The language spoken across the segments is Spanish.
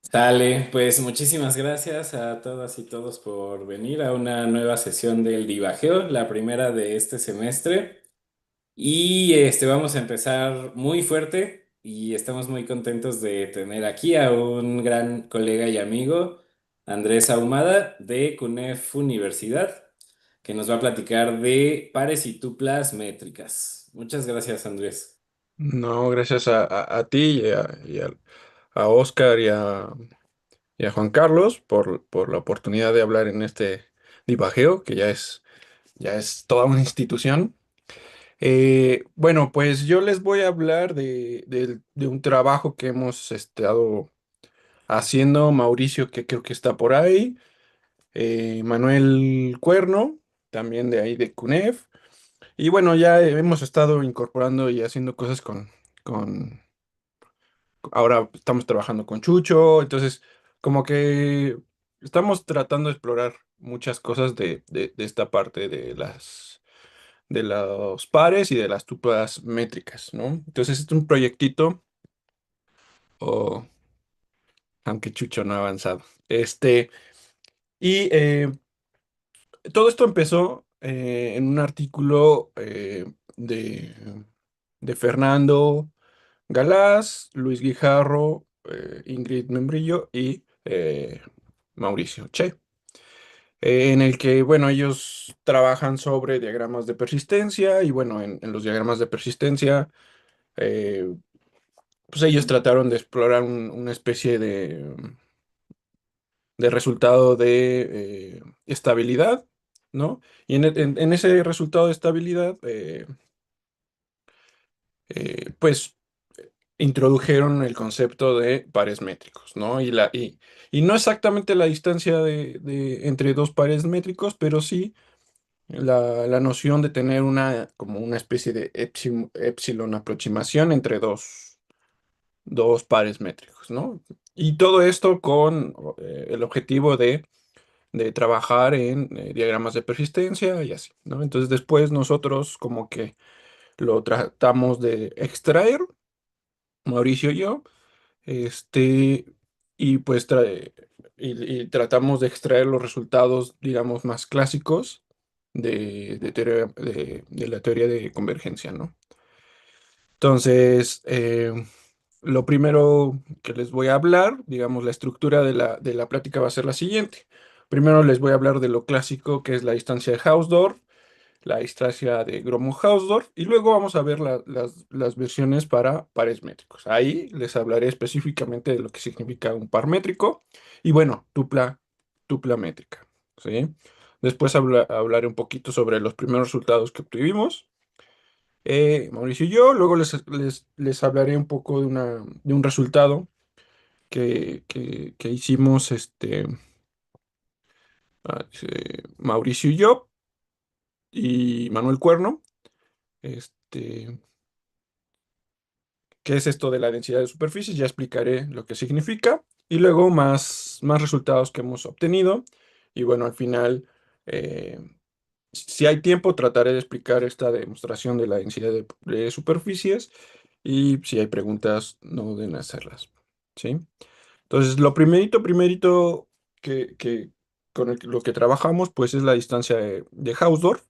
Sale, pues muchísimas gracias a todas y todos por venir a una nueva sesión del Divageo, la primera de este semestre. Y vamos a empezar muy fuerte y estamos muy contentos de tener aquí a un gran colega y amigo, Andrés Ahumada de CUNEF Universidad, que nos va a platicar de pares y tuplas métricas. Muchas gracias, Andrés. No, gracias a ti a Oscar y a Juan Carlos por la oportunidad de hablar en este divageo, que ya es toda una institución. Bueno, pues yo les voy a hablar de un trabajo que hemos estado haciendo, Mauricio, que creo que está por ahí, Manuel Cuerno, también de ahí de CUNEF. Y bueno, ya hemos estado incorporando y haciendo cosas con ahora estamos trabajando con Chucho, entonces como que estamos tratando de explorar muchas cosas de esta parte de los pares y de las tuplas métricas, ¿no? Entonces es un proyectito, o aunque Chucho no ha avanzado. Y todo esto empezó en un artículo de Fernando Galás, Luis Guijarro, Ingrid Membrillo y Mauricio Che, en el que, bueno, ellos trabajan sobre diagramas de persistencia y, bueno, en los diagramas de persistencia, eh, pues ellos trataron de explorar una especie de resultado de estabilidad, ¿no? Y en ese resultado de estabilidad, pues introdujeron el concepto de pares métricos, ¿no? Y no exactamente la distancia entre dos pares métricos, pero sí la noción de tener como una especie de epsilon aproximación entre dos pares métricos, ¿no? Y todo esto con el objetivo de trabajar en diagramas de persistencia y así, ¿no? Entonces después nosotros como que lo tratamos de extraer, Mauricio y yo. Este, y pues y tratamos de extraer los resultados, digamos, más clásicos de la teoría de convergencia, ¿no? Entonces, lo primero que les voy a hablar, digamos, la estructura de la plática va a ser la siguiente. Primero les voy a hablar de lo clásico, que es la distancia de Hausdorff, la distancia de Gromov-Hausdorff, y luego vamos a ver las versiones para pares métricos. Ahí les hablaré específicamente de lo que significa un par métrico y, bueno, tupla métrica, ¿sí? Después hablaré un poquito sobre los primeros resultados que obtuvimos, Mauricio y yo. Luego les hablaré un poco de un resultado que hicimos, Mauricio y yo y Manuel Cuerno. Este, ¿Qué es esto de la densidad de superficies? Ya explicaré lo que significa. Y luego más resultados que hemos obtenido. Y bueno, al final, eh, si hay tiempo, trataré de explicar esta demostración de la densidad de superficies. Y si hay preguntas, no duden en hacerlas. ¿Sí? Entonces, lo primerito con lo que trabajamos, pues es la distancia de Hausdorff,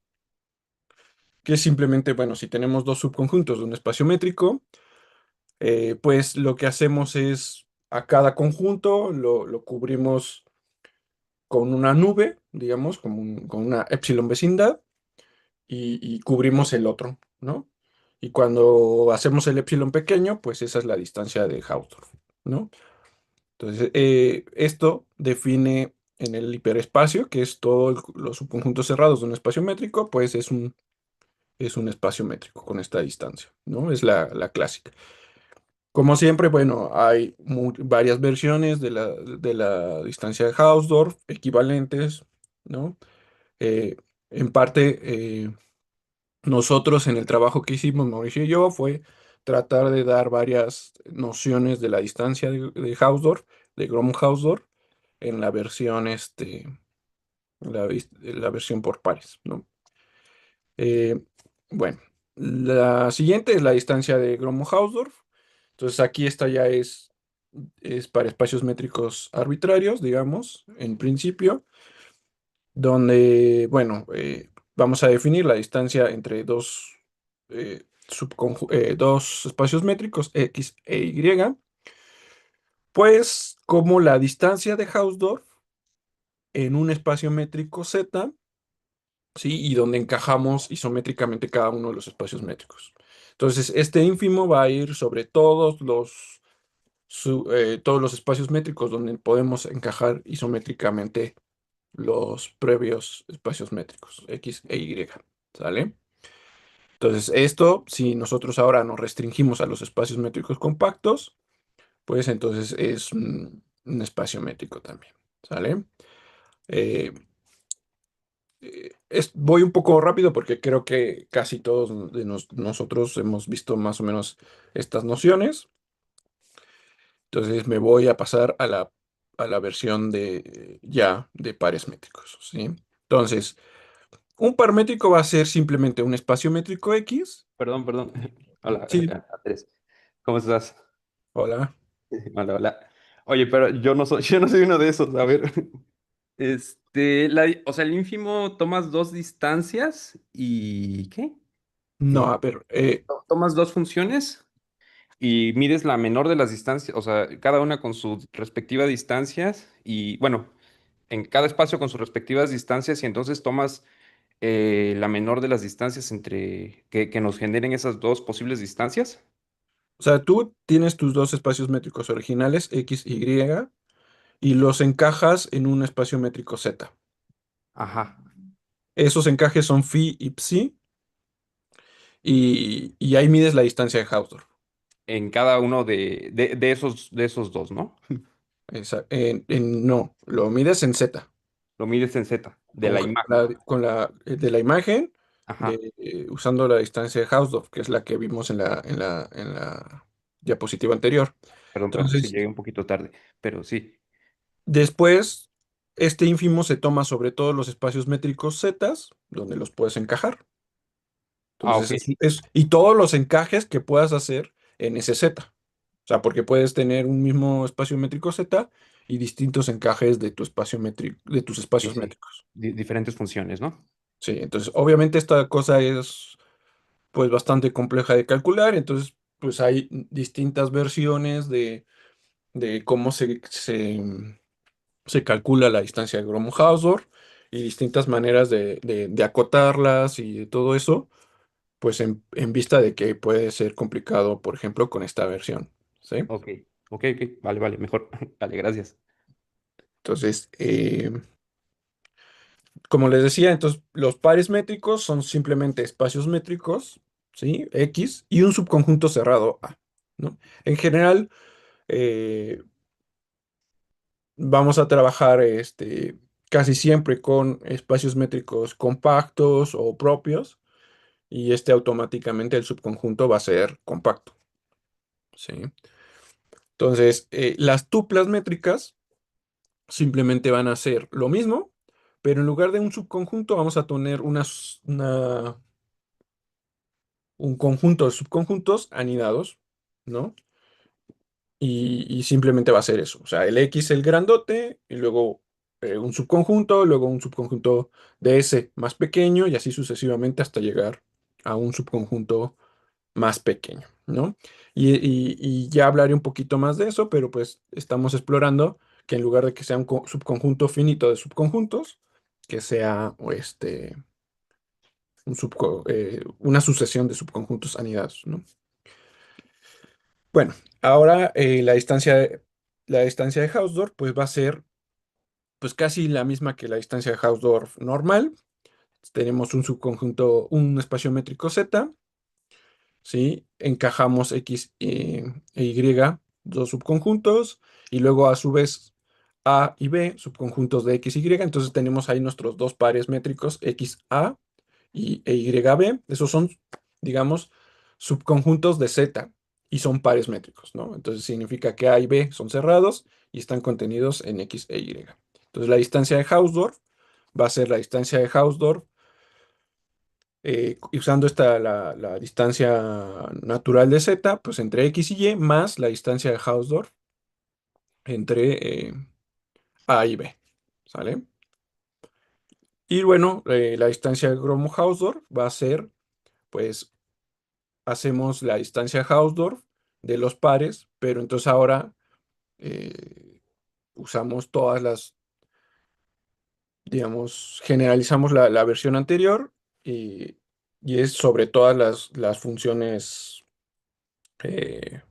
que es simplemente, bueno, si tenemos dos subconjuntos de un espacio métrico, pues lo que hacemos es a cada conjunto lo cubrimos con una nube, digamos, con una epsilon vecindad, y cubrimos el otro, ¿no? Y cuando hacemos el epsilon pequeño, pues esa es la distancia de Hausdorff, ¿no? Entonces, esto define en el hiperespacio, que es todos los subconjuntos cerrados de un espacio métrico, pues es un espacio métrico con esta distancia, ¿no? Es la clásica. Como siempre, bueno, hay varias versiones de la distancia de Hausdorff, equivalentes, ¿no? Eh, en parte, nosotros en el trabajo que hicimos, Mauricio y yo, fue tratar de dar varias nociones de la distancia de Hausdorff, de Gromov-Hausdorff, en la versión, la versión por pares, ¿no? Eh, bueno, la siguiente es la distancia de Gromov-Hausdorff. Entonces aquí esta ya es. es para espacios métricos arbitrarios, digamos, en principio, donde, bueno, vamos a definir la distancia entre dos espacios métricos, X e Y, pues como la distancia de Hausdorff en un espacio métrico Z, ¿sí? Y donde encajamos isométricamente cada uno de los espacios métricos. Entonces, este ínfimo va a ir sobre todos los espacios métricos donde podemos encajar isométricamente los previos espacios métricos, X e Y, ¿sale? Entonces, esto, si nosotros ahora nos restringimos a los espacios métricos compactos, pues entonces es un espacio métrico también, ¿sale? Eh, voy un poco rápido porque creo que casi todos de nosotros hemos visto más o menos estas nociones. Entonces me voy a pasar a la versión ya de pares métricos, ¿sí? Entonces, un par métrico va a ser simplemente un espacio métrico X. Perdón, perdón. Hola, Sí, Andrés. ¿Cómo estás? hola. Hola, hola. Oye, pero yo no soy, yo no soy uno de esos. A ver. O sea, el ínfimo tomas dos distancias y ¿qué? No, Y a ver, tomas dos funciones y mides la menor de las distancias, o sea, cada una con sus respectivas distancias y bueno, en cada espacio con sus respectivas distancias y entonces tomas la menor de las distancias entre que nos generen esas dos posibles distancias. o sea, tú tienes tus dos espacios métricos originales, X, Y, y los encajas en un espacio métrico Z. Ajá. Esos encajes son phi y psi, y ahí mides la distancia de Hausdorff. En cada uno de esos dos, ¿no? No, lo mides en Z, Lo mides en Z, de la imagen. de la imagen, Ajá. usando la distancia de Hausdorff, que es la que vimos en la diapositiva anterior. Perdón, perdón, sí, Entonces, llegué un poquito tarde, pero sí. después, este ínfimo se toma sobre todos los espacios métricos Z, donde los puedes encajar. Ah, ok. Entonces, y todos los encajes que puedas hacer en ese Z. O sea, porque puedes tener un mismo espacio métrico Z y distintos encajes de tu espacio métrico, de tus Sí, espacios sí. métricos. Diferentes funciones, ¿no? Sí, entonces, obviamente esta cosa es pues bastante compleja de calcular, entonces pues hay distintas versiones de cómo se calcula la distancia de Gromov-Hausdorff y distintas maneras de acotarlas y de todo eso, pues en vista de que puede ser complicado, por ejemplo, con esta versión, ¿sí? Ok, ok, ok. Vale, vale, mejor. Vale, gracias. Entonces, como les decía, entonces los pares métricos son simplemente espacios métricos, ¿sí? X y un subconjunto cerrado A, ¿no? En general, eh, vamos a trabajar casi siempre con espacios métricos compactos o propios y automáticamente el subconjunto va a ser compacto, ¿sí? Entonces, las tuplas métricas simplemente van a ser lo mismo, pero en lugar de un subconjunto vamos a tener un conjunto de subconjuntos anidados, ¿no? Y simplemente va a ser eso. O sea, el X el grandote, y luego luego un subconjunto de ese más pequeño, y así sucesivamente hasta llegar a un subconjunto más pequeño, ¿no? Y ya hablaré un poquito más de eso, pero pues estamos explorando que en lugar de que sea un subconjunto finito de subconjuntos, que sea una sucesión de subconjuntos anidados, ¿no? Bueno, ahora la distancia de Hausdorff pues va a ser pues casi la misma que la distancia de Hausdorff normal. Tenemos un subconjunto, un espacio métrico Z, ¿sí? Encajamos X e Y, dos subconjuntos, y luego a su vez A y B, subconjuntos de X, Y. Entonces tenemos ahí nuestros dos pares métricos XA e YB. Esos son, digamos, subconjuntos de Z y son pares métricos, ¿no? Entonces significa que A y B son cerrados y están contenidos en X e Y. Entonces la distancia de Hausdorff va a ser la distancia de Hausdorff usando la distancia natural de Z, pues entre X y Y más la distancia de Hausdorff entre A y B, ¿sale? Y bueno, la distancia de Gromov-Hausdorff va a ser, pues, hacemos la distancia Hausdorff de los pares, pero entonces ahora usamos todas las, digamos, generalizamos la versión anterior y, y es sobre todas las funciones, eh,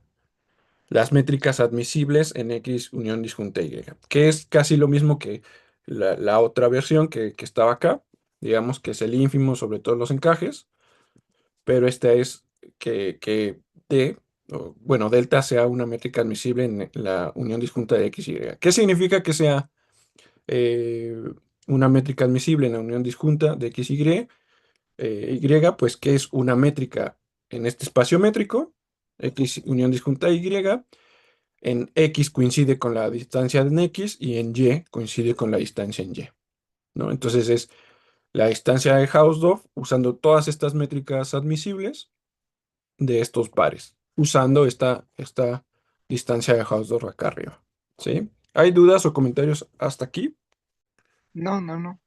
las métricas admisibles en X unión disjunta Y, que es casi lo mismo que la otra versión que estaba acá, digamos que es el ínfimo sobre todos los encajes, pero esta es que D, bueno, delta sea una métrica admisible en la unión disjunta de X y Y. ¿Qué significa que sea eh, una métrica admisible en la unión disjunta de X, Y? Y, pues que es una métrica en este espacio métrico, X unión disjunta Y, en X coincide con la distancia en X y en Y coincide con la distancia en Y, ¿no? Entonces es la distancia de Hausdorff usando todas estas métricas admisibles de estos pares, usando esta distancia de Hausdorff acá arriba, ¿sí? ¿Hay dudas o comentarios hasta aquí? No, no, no.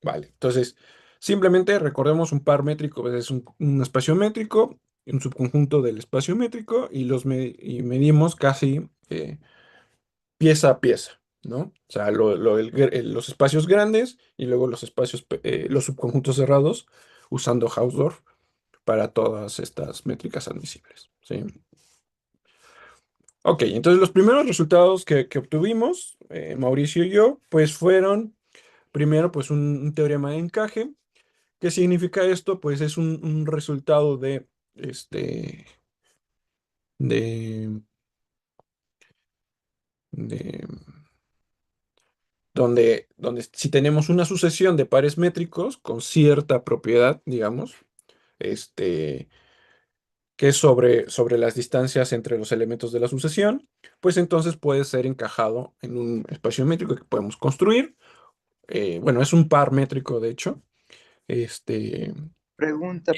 Vale, entonces simplemente recordemos un par métrico, pues, es un espacio métrico, un subconjunto del espacio métrico y y medimos casi pieza a pieza, ¿no? O sea, los espacios grandes y luego los espacios, los subconjuntos cerrados usando Hausdorff para todas estas métricas admisibles, ¿sí? Ok, entonces los primeros resultados que obtuvimos, Mauricio y yo, pues fueron primero pues un teorema de encaje. ¿Qué significa esto? Pues es un resultado este, de, de, donde si tenemos una sucesión de pares métricos con cierta propiedad, digamos, este, que es sobre las distancias entre los elementos de la sucesión, pues entonces puede ser encajado en un espacio métrico que podemos construir. Bueno, es un par métrico, de hecho. Este, Pregunta.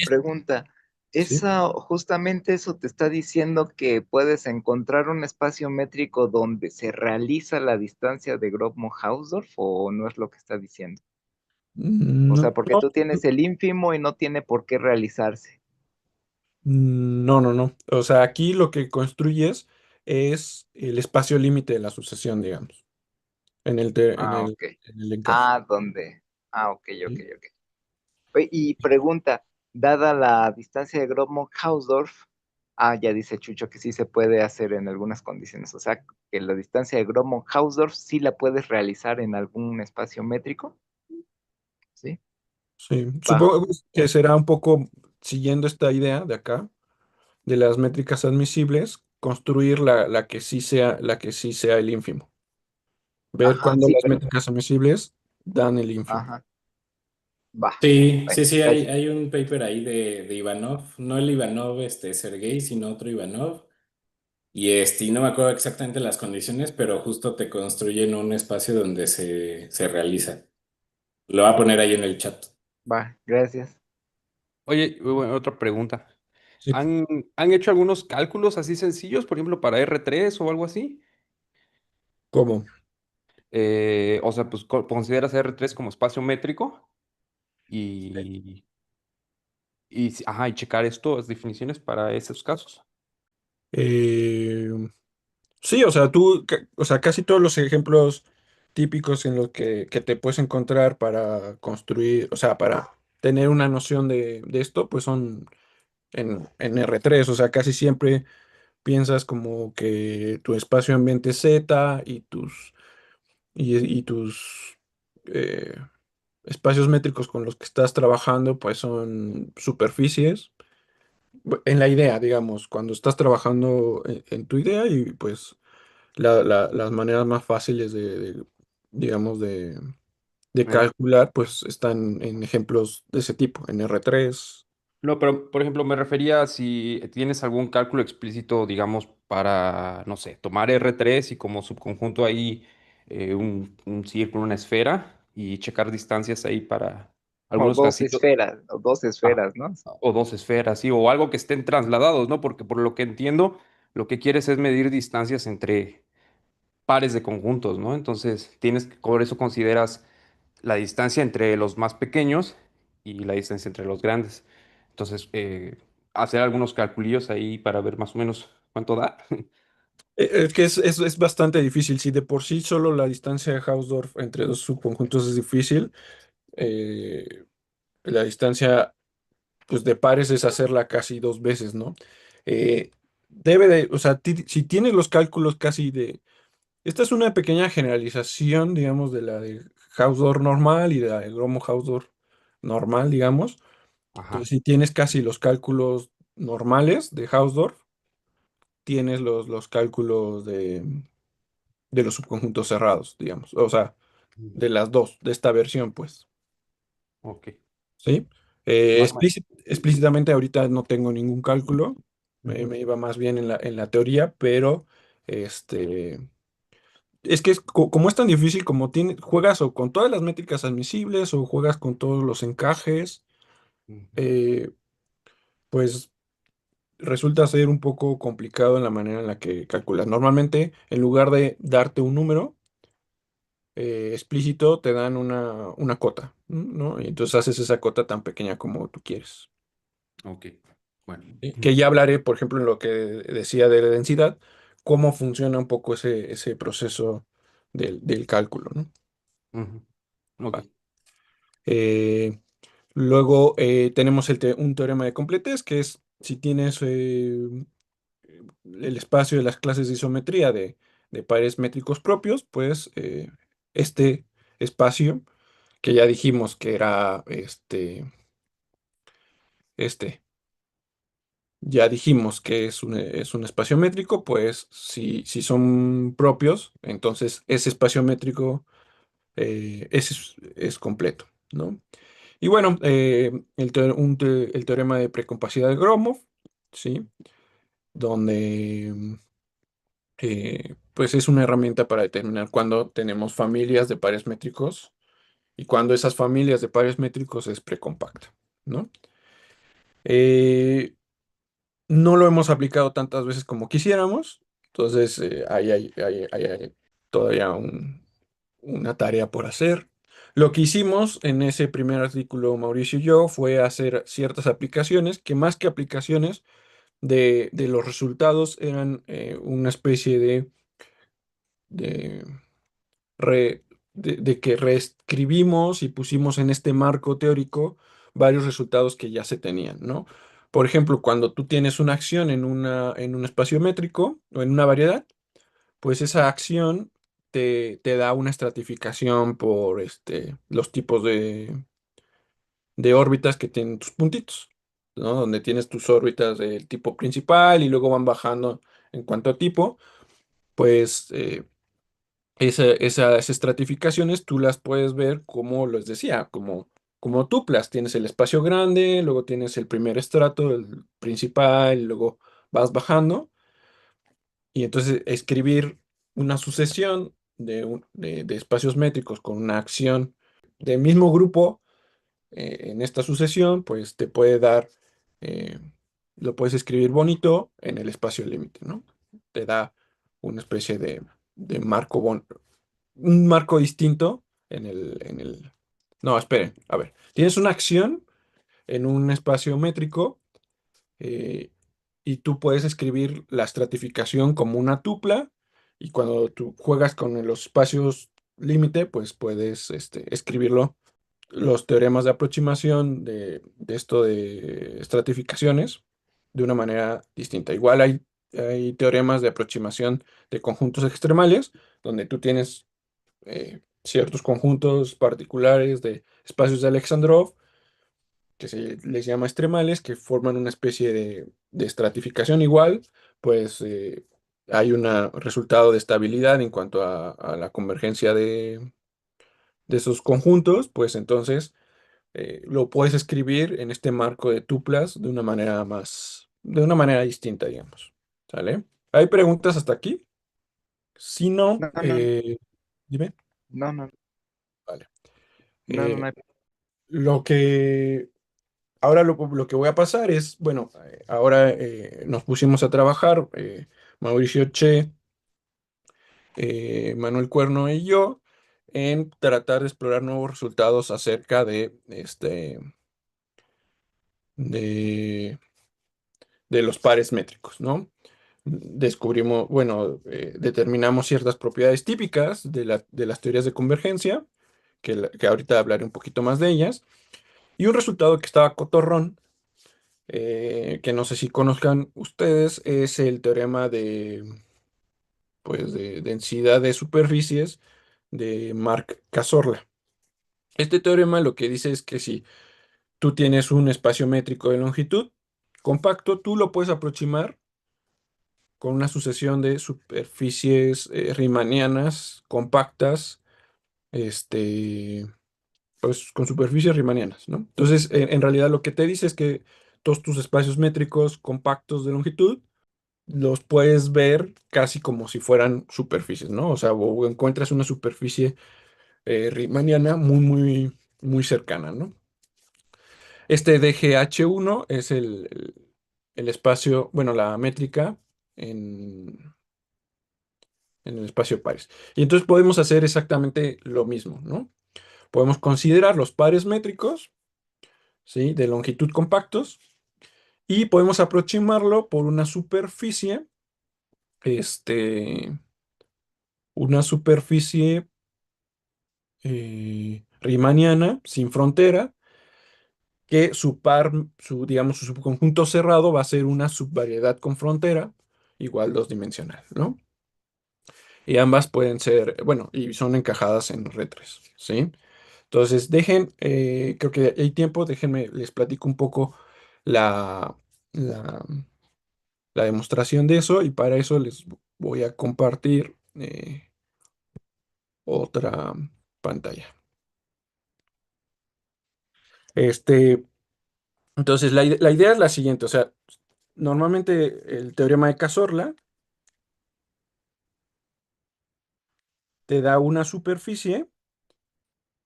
sí. Justamente eso te está diciendo que puedes encontrar un espacio métrico donde se realiza la distancia de Grobmo-Hausdorff o no es lo que está diciendo. O No, sea, porque tú tienes el ínfimo y no tiene por qué realizarse. no, no, no. O sea, aquí lo que construyes es el espacio límite de la sucesión, digamos, en el, te- Ah, ok. en el encaje. Ah, ¿dónde? Ah, ok, ok, ¿Sí? ok. Oye, y pregunta, dada la distancia de Grobmo-Hausdorff, ya dice Chucho que sí se puede hacer en algunas condiciones. O sea, que la distancia de Grobmo-Hausdorff sí la puedes realizar en algún espacio métrico. ¿Sí? Sí. Va, Supongo que ya. será un poco siguiendo esta idea de acá, de las métricas admisibles, construir la que sí sea el ínfimo. Ver Ajá, cuándo sí, las pero. métricas admisibles dan el ínfimo. Ajá, va. Sí, Bueno, sí, sí, hay, gracias. hay un paper ahí de Ivanov, no el Ivanov Sergey, sino otro Ivanov. Y no me acuerdo exactamente las condiciones, pero justo te construyen un espacio donde se realiza. Lo voy a poner ahí en el chat. Va, gracias. Oye, bueno, otra pregunta. Sí. ¿Han hecho algunos cálculos así sencillos, por ejemplo, para R3 o algo así? ¿Cómo? O sea, pues consideras R3 como espacio métrico y, y checar esto, las definiciones para esos casos. Eh, Sí, o sea, o sea, casi todos los ejemplos típicos en los que te puedes encontrar para construir, o sea, para tener una noción de esto, pues son en R3, o sea, casi siempre piensas como que tu espacio ambiente Z y tus eh, espacios métricos con los que estás trabajando, pues son superficies. En la idea, digamos, cuando estás trabajando en tu idea y pues las maneras más fáciles digamos, de Eh, calcular, pues están en ejemplos de ese tipo, en R3. No, pero por ejemplo, me refería a si tienes algún cálculo explícito, digamos, para, no sé, tomar R3 y como subconjunto ahí un círculo, una esfera y checar distancias ahí para O algunos dos casitos. esferas, o dos Ah, esferas, ¿no? o dos esferas, sí, o algo que estén trasladados, ¿no? Porque por lo que entiendo, lo que quieres es medir distancias entre, pares de conjuntos, ¿no? Entonces, por eso consideras la distancia entre los más pequeños y la distancia entre los grandes. Entonces, hacer algunos calculillos ahí para ver más o menos cuánto da. Es que es bastante difícil. Si de por sí solo la distancia de Hausdorff entre dos subconjuntos es difícil, eh, la distancia pues, de pares es hacerla casi dos veces, ¿no? Eh, o sea, si tienes los cálculos casi de... Esta es una pequeña generalización, digamos, de la de Hausdorff normal y de la de Gromov-Hausdorff normal, digamos. Ajá. Entonces, si tienes casi los cálculos normales de Hausdorff, tienes los cálculos de los subconjuntos cerrados, digamos. O sea, Mm. de las dos, de esta versión, pues. Ok. ¿Sí? Más o menos. Explícitamente ahorita no tengo ningún cálculo, Ujú. me iba más bien en la teoría, pero este, es que como es tan difícil, como juegas o con todas las métricas admisibles o juegas con todos los encajes, Ujú. eh, pues resulta ser un poco complicado en la manera en la que calculas. Normalmente, en lugar de darte un número, explícito, te dan una cota, ¿no? Y entonces haces esa cota tan pequeña como tú quieres. Ok. Bueno. ¿Sí? Que ya hablaré, por ejemplo, en lo que decía de la densidad, cómo funciona un poco ese proceso del cálculo, ¿no? Ujú. Ok. Va. Eh, Luego tenemos un teorema de completez, que es si tienes el espacio de las clases de isometría de pares métricos propios, pues este espacio, que ya dijimos que era este, ya dijimos que es un espacio métrico, pues si son propios, entonces ese espacio métrico es completo, ¿no? Y bueno, el teorema de precompacidad de Gromov, ¿sí? Donde pues es una herramienta para determinar cuándo tenemos familias de pares métricos y cuándo esas familias de pares métricos es precompacta, ¿no? Eh, no lo hemos aplicado tantas veces como quisiéramos, entonces hay todavía una tarea por hacer. Lo que hicimos en ese primer artículo, Mauricio y yo, fue hacer ciertas aplicaciones que más que aplicaciones de los resultados eran una especie de, re- de que reescribimos y pusimos en este marco teórico varios resultados que ya se tenían, ¿no? Por ejemplo, cuando tú tienes una acción en un espacio métrico o en una variedad, pues esa acción te da una estratificación por los tipos de órbitas que tienen tus puntitos, ¿no? Donde tienes tus órbitas del tipo principal y luego van bajando en cuanto a tipo, pues esas estratificaciones tú las puedes ver como les decía, como tuplas. Tienes el espacio grande, luego tienes el primer estrato, el principal, y luego vas bajando. Y entonces escribir una sucesión de espacios métricos con una acción del mismo grupo en esta sucesión, pues te puede dar, eh, lo puedes escribir bonito en el espacio límite, ¿no? Te da una especie de marco, un marco distinto No, esperen, a ver, tienes una acción en un espacio métrico eh, y tú puedes escribir la estratificación como una tupla y cuando tú juegas con los espacios límite, pues puedes escribirlo los teoremas de aproximación de esto de estratificaciones de una manera distinta. Igual hay teoremas de aproximación de conjuntos extremales, donde tú tienes ciertos conjuntos particulares de espacios de Alexandrov, que se les llama extremales, que forman una especie de estratificación igual, pues hay un resultado de estabilidad en cuanto a la convergencia de esos conjuntos, pues entonces lo puedes escribir en este marco de tuplas de una manera distinta, digamos. ¿Sale? ¿Hay preguntas hasta aquí? Si no, No, no, dime. no, no, Vale. no, no, Eh, no hay- lo que ahora lo que voy a pasar es, bueno, ahora nos pusimos a trabajar, Mauricio Che Manuel Cuerno y yo en tratar de explorar nuevos resultados acerca de, de los pares métricos, ¿no? Descubrimos, bueno, determinamos ciertas propiedades típicas de las teorías de convergencia, que ahorita hablaré un poquito más de ellas, y un resultado que estaba cotorrón, que no sé si conozcan ustedes, es el teorema de densidad de superficies de Marc Cazorla. Este teorema lo que dice es que si tú tienes un espacio métrico de longitud compacto, tú lo puedes aproximar con una sucesión de superficies riemannianas compactas, este, pues con superficies riemannianas, ¿no? Entonces, en realidad lo que te dice es que todos tus espacios métricos compactos de longitud los puedes ver casi como si fueran superficies, ¿no? O sea, o encuentras una superficie riemanniana muy cercana, ¿no? Este DGH1 es el espacio, bueno, la métrica en, en el espacio pares. Y entonces podemos hacer exactamente lo mismo, ¿no? Podemos considerar los pares métricos, ¿sí? De longitud compactos y podemos aproximarlo por este, una superficie riemanniana sin frontera, que digamos, su subconjunto cerrado va a ser una subvariedad con frontera igual dos-dimensional, ¿no? Y ambas pueden ser, bueno, y son encajadas en retres, ¿sí? Entonces, creo que hay tiempo, déjenme, les platico un poco la, la, la demostración de eso y para eso les voy a compartir otra pantalla. Este, entonces, la idea es la siguiente, o sea, normalmente el teorema de Cazorla te da una superficie,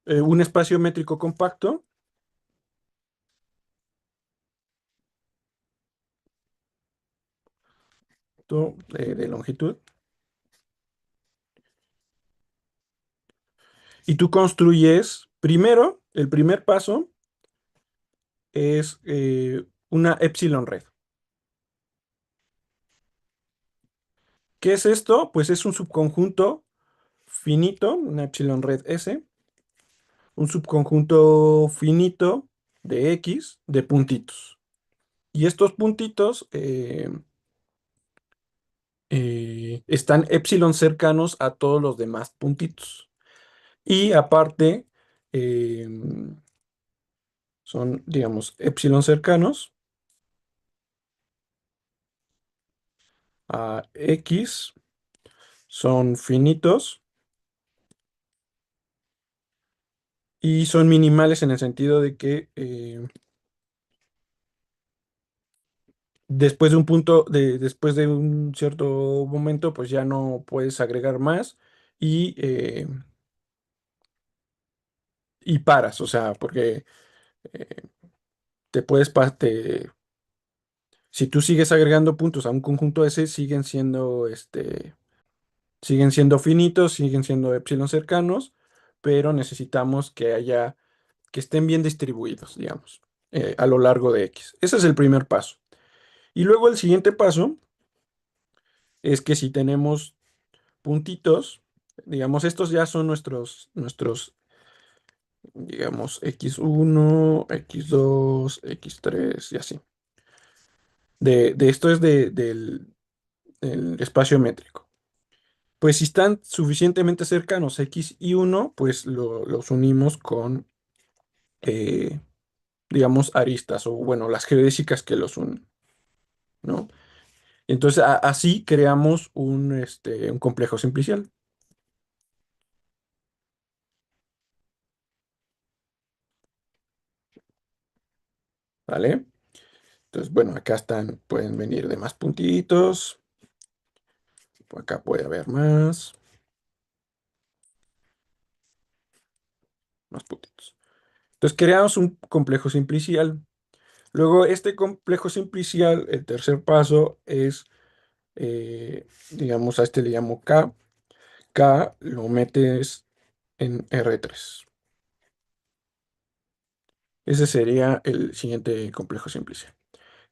un espacio métrico compacto, de longitud, y tú construyes, primero, el primer paso es una epsilon red. ¿Qué es esto? Pues es un subconjunto finito, una epsilon red S, un subconjunto finito de X de puntitos. Y estos puntitos están epsilon cercanos a todos los demás puntitos. Y aparte, son, digamos, epsilon cercanos a X, son finitos y son minimales en el sentido de que después de un cierto momento, pues ya no puedes agregar más y, eh, y paras, o sea, porque eh, te puedes, pa- te- si tú sigues agregando puntos a un conjunto S, siguen siendo finitos, siguen siendo epsilon cercanos, pero necesitamos que estén bien distribuidos, digamos, a lo largo de X. Ese es el primer paso. Y luego el siguiente paso es que si tenemos puntitos, digamos, estos ya son digamos, X1, X2, X3 y así. Esto es del espacio métrico. Pues si están suficientemente cercanos X y 1, pues los unimos con, eh, digamos, aristas o, bueno, las geodésicas que los unen, ¿no? Entonces, así creamos un complejo simplicial, ¿vale? Entonces, bueno, acá pueden venir de más puntitos, por acá puede haber más puntitos. Entonces, creamos un complejo simplicial. Luego, este complejo simplicial, el tercer paso es, digamos, a este le llamo K. K lo metes en R3. Ese sería el siguiente complejo simplicidad.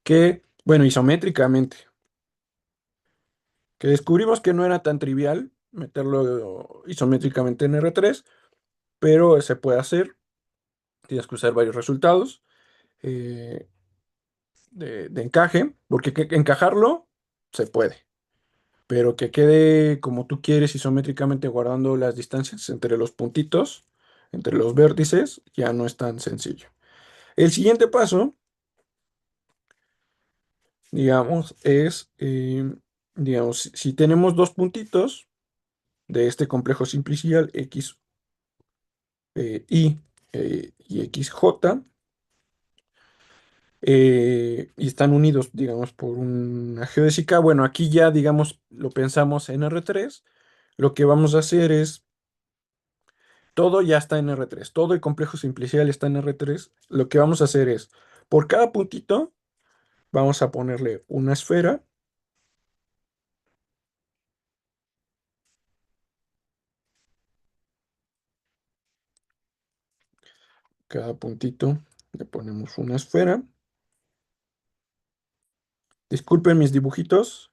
Que, bueno, isométricamente, que descubrimos que no era tan trivial meterlo isométricamente en R3, pero se puede hacer. Tienes que usar varios resultados eh, de encaje, porque encajarlo se puede, pero que quede como tú quieres isométricamente guardando las distancias entre los puntitos, entre los vértices, ya no es tan sencillo. El siguiente paso, digamos, es, digamos, si tenemos dos puntitos de este complejo simplicial X, y XJ, y están unidos, digamos, por una geodésica. Bueno, aquí ya, digamos, lo pensamos en R3. Lo que vamos a hacer es, todo ya está en R3, todo el complejo simplicial está en R3. Lo que vamos a hacer es, por cada puntito, vamos a ponerle una esfera. Cada puntito le ponemos una esfera. Disculpen mis dibujitos.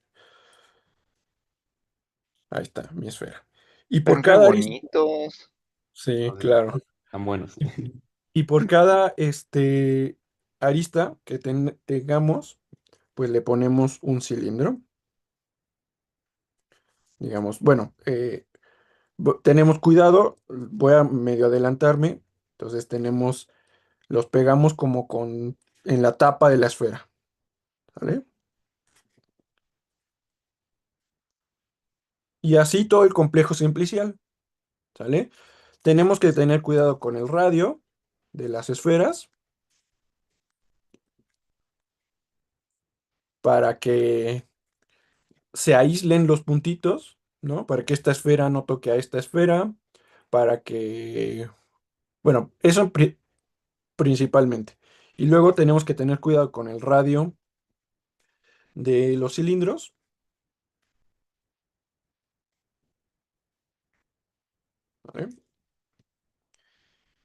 Ahí está, mi esfera. Y por Están re cada arista, bonitos. sí, Los claro. dibujos están buenos. Y por cada arista que tengamos, pues le ponemos un cilindro. Digamos, bueno, tenemos cuidado, voy a medio adelantarme. Entonces los pegamos como en la tapa de la esfera, ¿vale? Y así todo el complejo simplicial, ¿sale? Tenemos que tener cuidado con el radio de las esferas para que se aíslen los puntitos, ¿no? Para que esta esfera no toque a esta esfera, para que, bueno, eso principalmente. Y luego tenemos que tener cuidado con el radio de los cilindros, ¿vale?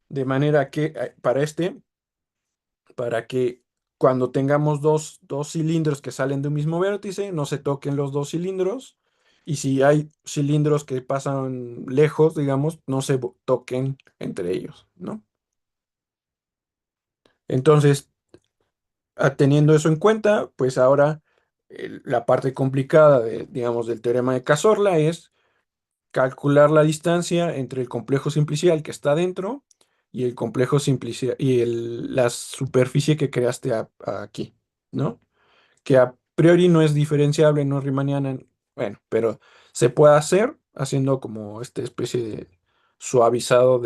De manera que para que cuando tengamos dos cilindros que salen de un mismo vértice, no se toquen los dos cilindros. Y si hay cilindros que pasan lejos, digamos, no se toquen entre ellos, ¿no? Entonces, teniendo eso en cuenta, pues ahora la parte complicada digamos, del teorema de Cazorla es calcular la distancia entre el complejo simplicial que está dentro y el complejo simplicial y la superficie que creaste aquí, ¿no? Que a priori no es diferenciable, no es riemanniana, bueno, pero se puede hacer haciendo como esta especie de suavizado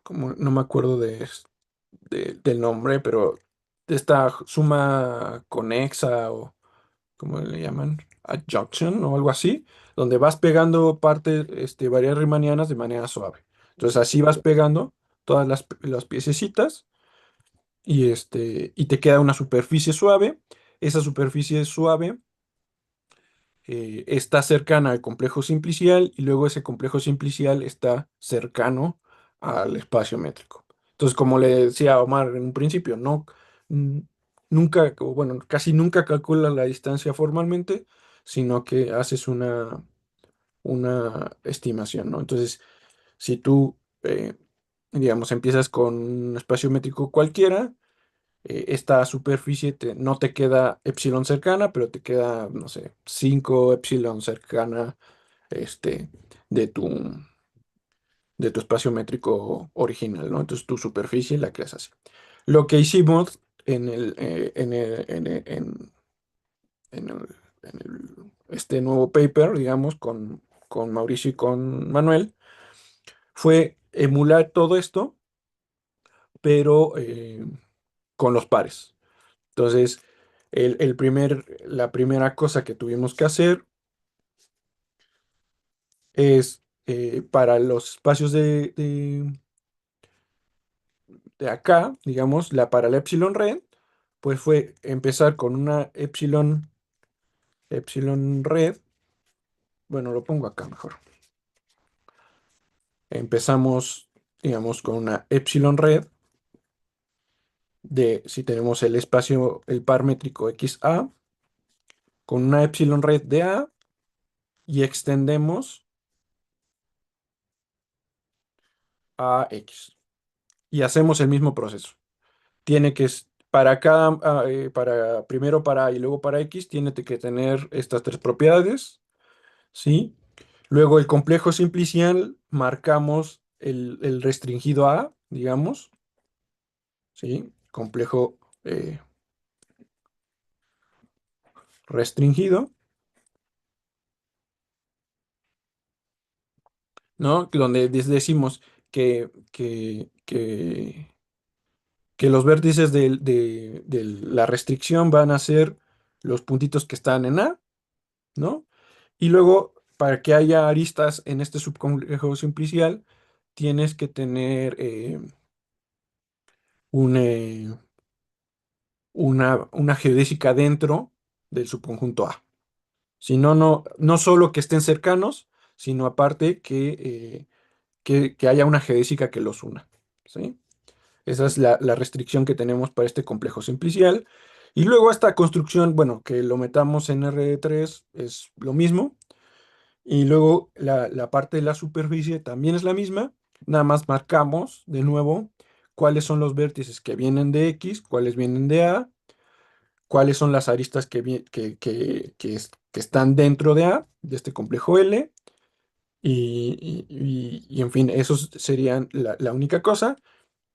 como no me acuerdo del nombre, pero de esta suma conexa o ¿cómo le llaman? Adjunction o algo así, donde vas pegando partes, varias riemannianas de manera suave. Entonces así vas pegando todas las piececitas y te queda una superficie suave. Esa superficie suave está cercana al complejo simplicial y luego ese complejo simplicial está cercano al espacio métrico. Entonces, como le decía a Omar en un principio, no, mm, nunca, o bueno, casi nunca calculas la distancia formalmente, sino que haces una estimación, ¿no? Entonces, si tú, digamos, empiezas con un espacio métrico cualquiera, esta superficie no te queda epsilon cercana, pero te queda, no sé, 5 epsilon cercana este, de tu, de tu espacio métrico original, ¿no? Entonces tu superficie la creas así. Lo que hicimos este nuevo paper, digamos, con Mauricio y con Manuel, fue emular todo esto, pero con los pares. Entonces, la primera cosa que tuvimos que hacer es para los espacios de acá, digamos, para la epsilon red, pues fue empezar con una epsilon epsilon red, bueno, lo pongo acá mejor. Empezamos, digamos, con una epsilon red de, si tenemos el espacio, el par métrico XA, con una epsilon red de A y extendemos a X. Y hacemos el mismo proceso. Tiene que, para cada, para, primero para A y luego para X, tiene que tener estas tres propiedades, ¿sí? Luego el complejo simplicial, marcamos el restringido A, digamos, ¿sí? Complejo restringido, ¿no? Donde decimos que los vértices de la restricción van a ser los puntitos que están en A, ¿no? Y luego, para que haya aristas en este subcomplejo simplicial, tienes que tener un, una geodésica dentro del subconjunto A. Si no, no solo que estén cercanos, sino aparte que haya una geodésica que los una, ¿sí? Esa es la restricción que tenemos para este complejo simplicial. Y luego esta construcción, bueno, que lo metamos en R3 es lo mismo. Y luego la parte de la superficie también es la misma. Nada más marcamos de nuevo cuáles son los vértices que vienen de X, cuáles vienen de A, cuáles son las aristas que están dentro de A, de este complejo L. Y, en fin, esos serían la única cosa.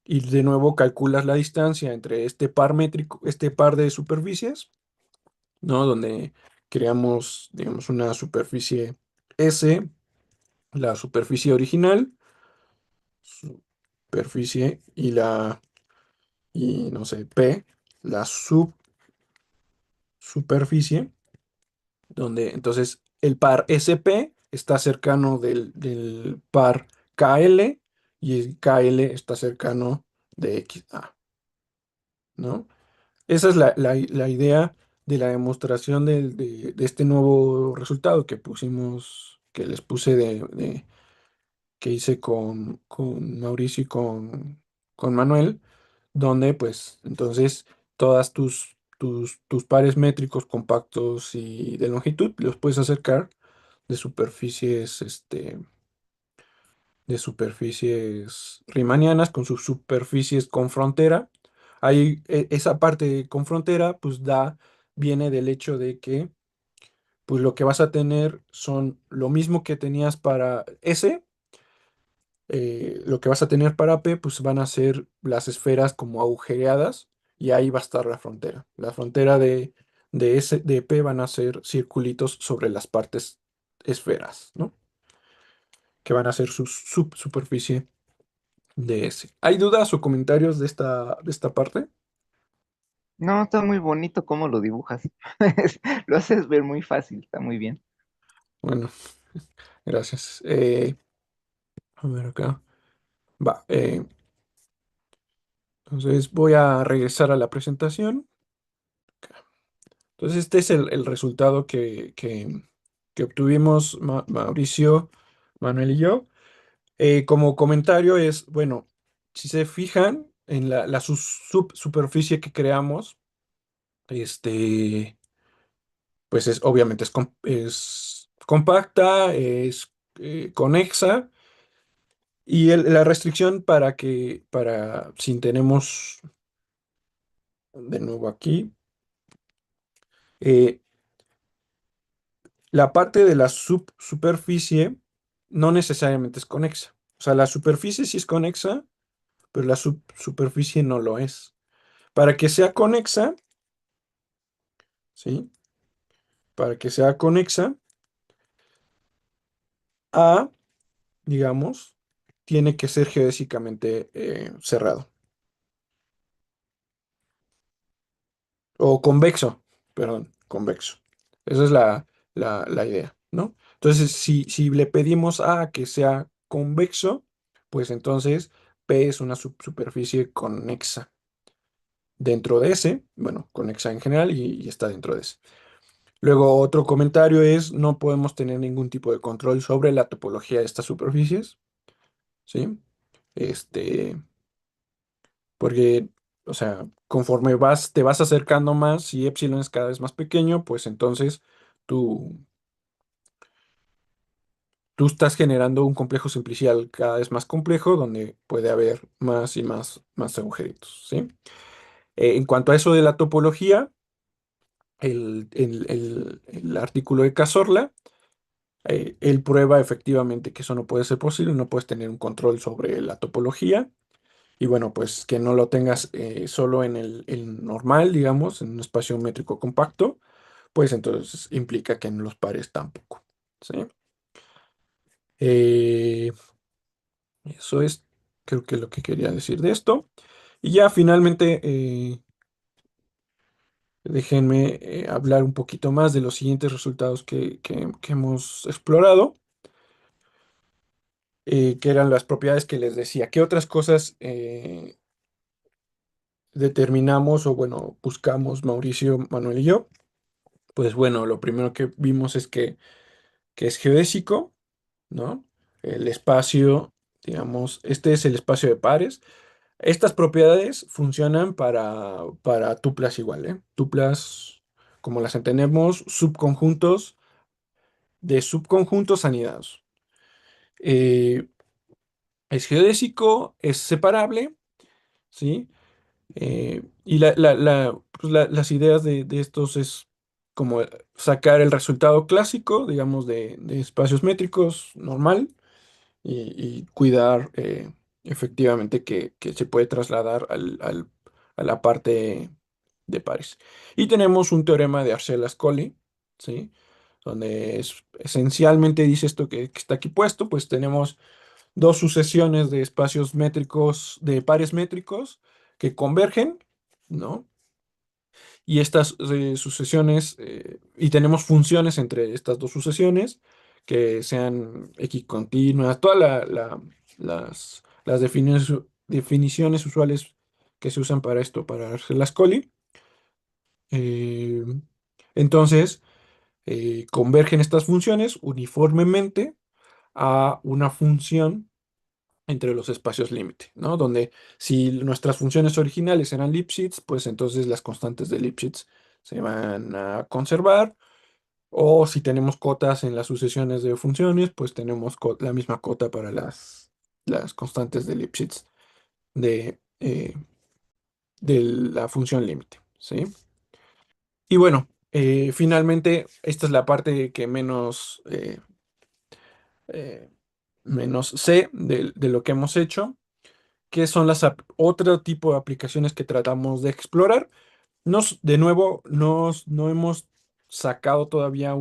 Y de nuevo calculas la distancia entre este par métrico, este par de superficies, ¿no? Donde creamos, digamos, una superficie S, la superficie original, superficie y no sé, P, la subsuperficie, donde entonces el par SP está cercano del par KL y el KL está cercano de XA, ¿no? Esa es la idea de la demostración de este nuevo resultado que pusimos, que les puse que hice con Mauricio y con Manuel, donde pues entonces todas tus pares métricos compactos y de longitud los puedes acercar de superficies, de superficies riemannianas con sus superficies con frontera. Ahí esa parte con frontera pues viene del hecho de que pues lo que vas a tener son lo mismo que tenías para S, lo que vas a tener para P, pues van a ser las esferas como agujereadas y ahí va a estar la frontera. La frontera de P van a ser circulitos sobre las partes esferas, ¿no? Que van a ser su subsuperficie de S. ¿Hay dudas o comentarios de esta parte? No, está muy bonito cómo lo dibujas. Lo haces ver muy fácil, está muy bien. Bueno, gracias. A ver acá. Va. Entonces voy a regresar a la presentación. Entonces, este es el resultado que obtuvimos Mauricio, Manuel y yo. Como comentario es, bueno, si se fijan en la subsuperficie que creamos, pues obviamente es compacta, es conexa, y la restricción si tenemos de nuevo aquí, eh, la parte de la subsuperficie no necesariamente es conexa. O sea, la superficie sí es conexa, pero la subsuperficie no lo es. Para que sea conexa, ¿sí? Para que sea conexa a, digamos, tiene que ser geodésicamente cerrado. O convexo, perdón, convexo. Esa es la idea, ¿no? Entonces, si le pedimos A que sea convexo, pues entonces P es una superficie conexa dentro de S, bueno, conexa en general y está dentro de S. Luego, otro comentario es, no podemos tener ningún tipo de control sobre la topología de estas superficies, ¿sí? Este, porque, o sea, conforme te vas acercando más, si epsilon es cada vez más pequeño, pues entonces tú, tú estás generando un complejo simplicial cada vez más complejo, donde puede haber más y más agujeritos, ¿sí? En cuanto a eso de la topología, el artículo de Cazorla, él prueba efectivamente que eso no puede ser posible, no puedes tener un control sobre la topología. Y bueno, pues que no lo tengas solo en el normal, digamos, en un espacio métrico compacto, pues entonces implica que en los pares tampoco. ¿Sí? Eh, Eso es, creo que lo que quería decir de esto. Y ya finalmente, déjenme hablar un poquito más de los siguientes resultados que hemos explorado, que eran las propiedades que les decía. ¿Qué otras cosas determinamos o bueno, buscamos Mauricio, Manuel y yo? Pues bueno, lo primero que vimos es que es geodésico, ¿no? El espacio, digamos, este es el espacio de pares. Estas propiedades funcionan para tuplas igual, ¿eh? Tuplas, como las entendemos, subconjuntos de subconjuntos anidados. Eh, es geodésico, es separable, ¿sí? Y pues, las ideas de estos es como sacar el resultado clásico, digamos, de espacios métricos normal y cuidar efectivamente que se puede trasladar a la parte de pares. Y tenemos un teorema de Arcellas-Colli, ¿sí? Donde esencialmente dice esto que está aquí puesto, pues tenemos dos sucesiones de espacios métricos, de pares métricos que convergen, ¿no? Y estas sucesiones, y tenemos funciones entre estas dos sucesiones que sean equicontinuas, todas las definiciones usuales que se usan para esto, para las coli. Eh, entonces, convergen estas funciones uniformemente a una función entre los espacios límite, ¿no? Donde si nuestras funciones originales eran Lipschitz, pues entonces las constantes de Lipschitz se van a conservar. O si tenemos cotas en las sucesiones de funciones, pues tenemos la misma cota para las constantes de Lipschitz de, de la función límite, ¿sí? Y bueno, finalmente, esta es la parte que eh, menos sé de lo que hemos hecho, que son otro tipo de aplicaciones que tratamos de explorar. De nuevo, no hemos sacado todavía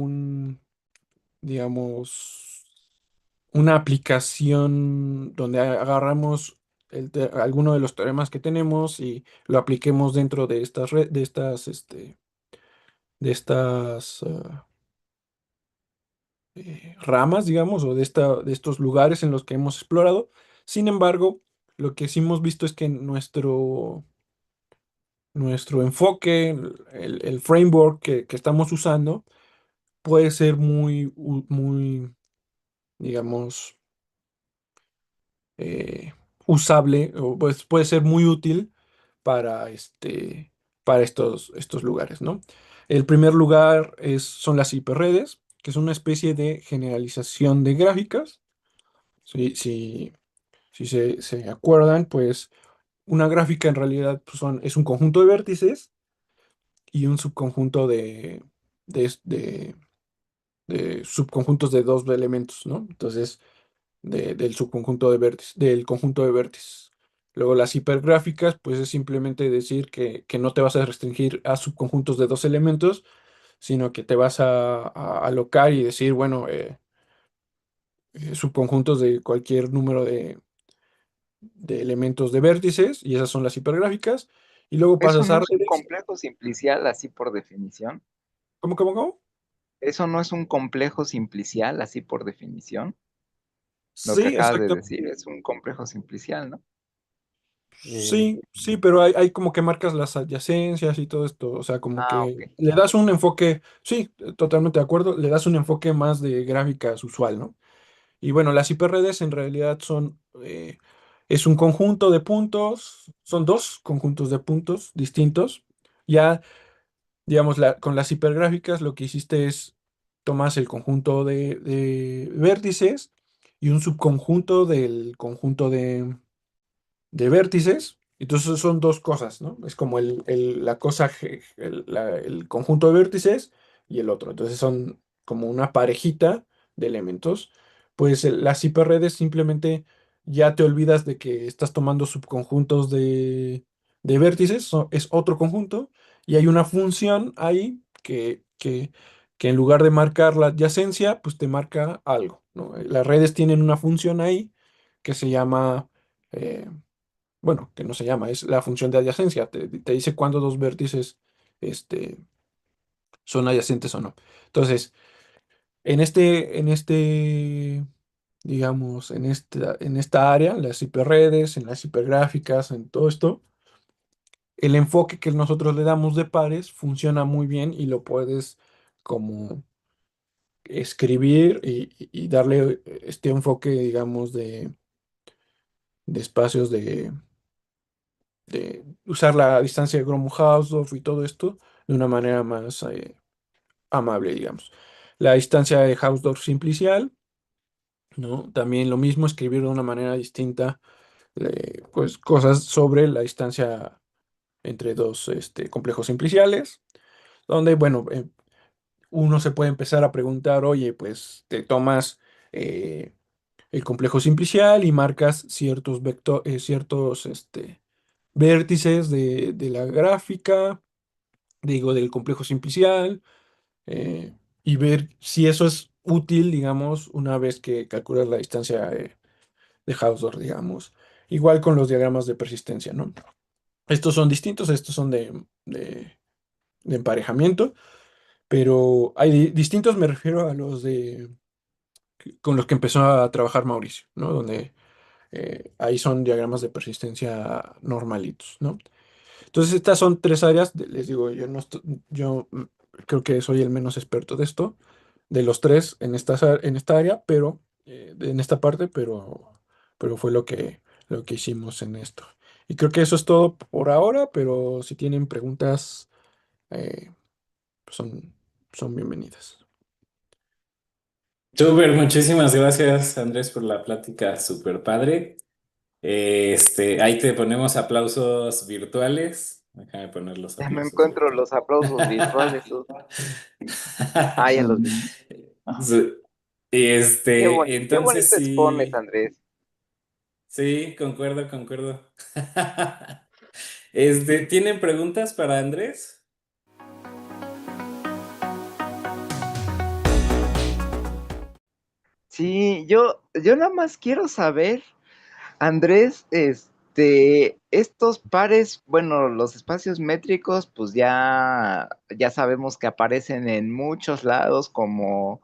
digamos, una aplicación donde agarramos alguno de los teoremas que tenemos y lo apliquemos dentro de estas ramas, digamos, o de estos lugares en los que hemos explorado. Sin embargo, lo que sí hemos visto es que nuestro enfoque, el framework que estamos usando, puede ser muy, digamos, eh, usable o pues, puede ser muy útil para, para estos lugares, ¿no? El primer lugar son las hiperredes, que es una especie de generalización de gráficas. Si se acuerdan, pues una gráfica en realidad pues, es un conjunto de vértices y un subconjunto de, de- de subconjuntos de dos elementos, ¿no? Entonces, del subconjunto de vértices, del conjunto de vértices. Luego, las hipergráficas, pues es simplemente decir que no te vas a restringir a subconjuntos de dos elementos, sino que te vas a alocar y decir, bueno, subconjuntos de cualquier número de elementos de vértices, y esas son las hipergráficas. Y luego Eso pasas no a es un redes. complejo simplicial así por definición. ¿Cómo? Eso no es un complejo simplicial así por definición. Lo que Sí, acabas de exacto. decir es un complejo simplicial, ¿no? Eh, Sí, sí, pero hay como que marcas las adyacencias y todo esto, o sea, como Ah, que ok. le das un enfoque, sí, totalmente de acuerdo, le das un enfoque más de gráficas usual, ¿no? Y bueno, las hiperredes en realidad es un conjunto de puntos, son dos conjuntos de puntos distintos. Ya, digamos, con las hipergráficas lo que hiciste es tomas el conjunto de vértices y un subconjunto del conjunto de vértices. Entonces son dos cosas, ¿no? Es como la cosa, el conjunto de vértices y el otro. Entonces son como una parejita de elementos. Pues las hiperredes simplemente ya te olvidas de que estás tomando subconjuntos de vértices, es otro conjunto, y hay una función ahí que en lugar de marcar la adyacencia, pues te marca algo, ¿no? Las redes tienen una función ahí que se llama... eh, bueno, que no se llama, es la función de adyacencia. Te dice cuándo dos vértices este, son adyacentes o no. Entonces, digamos, en esta área, las hiperredes, en las hipergráficas, en todo esto, el enfoque que nosotros le damos de pares funciona muy bien y lo puedes como escribir y darle este enfoque, digamos, de espacios de usar la distancia de Gromov-Hausdorff y todo esto de una manera más amable, digamos. La distancia de Hausdorff simplicial, ¿no? También lo mismo, escribir de una manera distinta, pues cosas sobre la distancia entre dos complejos simpliciales, donde, bueno, uno se puede empezar a preguntar, oye, pues te tomas eh, el complejo simplicial y marcas ciertos vértices de la gráfica, digo, del complejo simplicial, eh, y ver si eso es útil, digamos, una vez que calculas la distancia de Hausdorff, digamos. Igual con los diagramas de persistencia, ¿no? Estos son distintos, estos son de emparejamiento, pero hay distintos, me refiero a los con los que empezó a trabajar Mauricio, ¿no? Donde ahí son diagramas de persistencia normalitos, ¿no? Entonces, estas son tres áreas. Les digo, yo no yo creo que soy el menos experto de esto, de los tres en esta área, pero en esta parte, pero fue lo que hicimos en esto. Y creo que eso es todo por ahora, pero si tienen preguntas, eh, pues son bienvenidas. Súper, muchísimas gracias, Andrés, por la plática súper padre. Ahí te ponemos aplausos virtuales. Déjame poner los Ya no aplausos encuentro virtuales. los aplausos virtuales. Ah, ya los vi. Su- Qué entonces bonito expones, sí, Andrés. sí, concuerdo, concuerdo. ¿Tienen preguntas para Andrés? Sí, yo nada más quiero saber, Andrés, estos pares, bueno, los espacios métricos, pues ya sabemos que aparecen en muchos lados como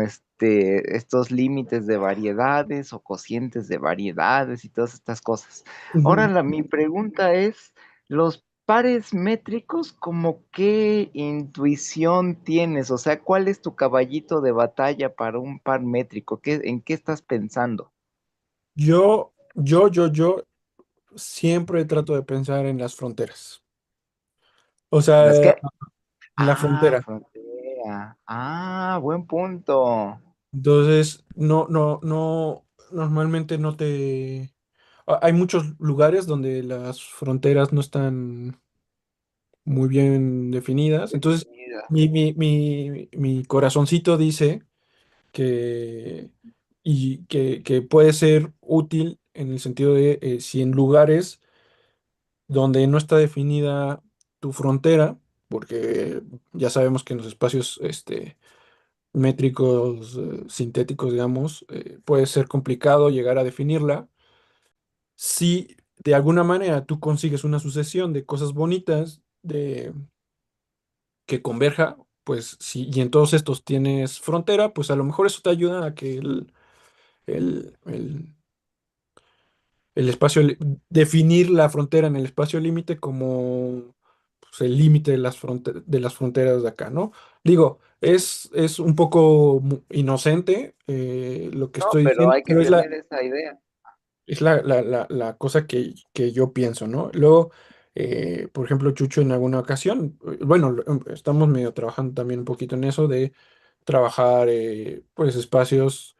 estos límites de variedades o cocientes de variedades y todas estas cosas. Ahora Ujú. mi pregunta es, ¿los pares métricos como qué intuición tienes? O sea, ¿cuál es tu caballito de batalla para un par métrico? ¿En qué estás pensando? Yo siempre trato de pensar en las fronteras. O ¿En las sea, qué? en la Ah, frontera. frontera. Ah, buen punto. Entonces, no, normalmente no te... Hay muchos lugares donde las fronteras no están muy bien definidas. Entonces, Definida. mi corazoncito dice que, que puede ser útil en el sentido de si en lugares donde no está definida tu frontera, porque ya sabemos que en los espacios métricos sintéticos, digamos, puede ser complicado llegar a definirla. Si de alguna manera tú consigues una sucesión de cosas bonitas que converja, pues sí, y en todos estos tienes frontera, pues a lo mejor eso te ayuda a que el, el- el espacio, definir la frontera en el espacio límite como pues, el límite de las fronteras de acá, ¿no? Digo, es un poco inocente lo que No, estoy pero diciendo, hay que pero tener esa idea. es la cosa que yo pienso, ¿no? Luego, por ejemplo, Chucho en alguna ocasión, bueno, estamos medio trabajando también un poquito en eso de trabajar, pues, espacios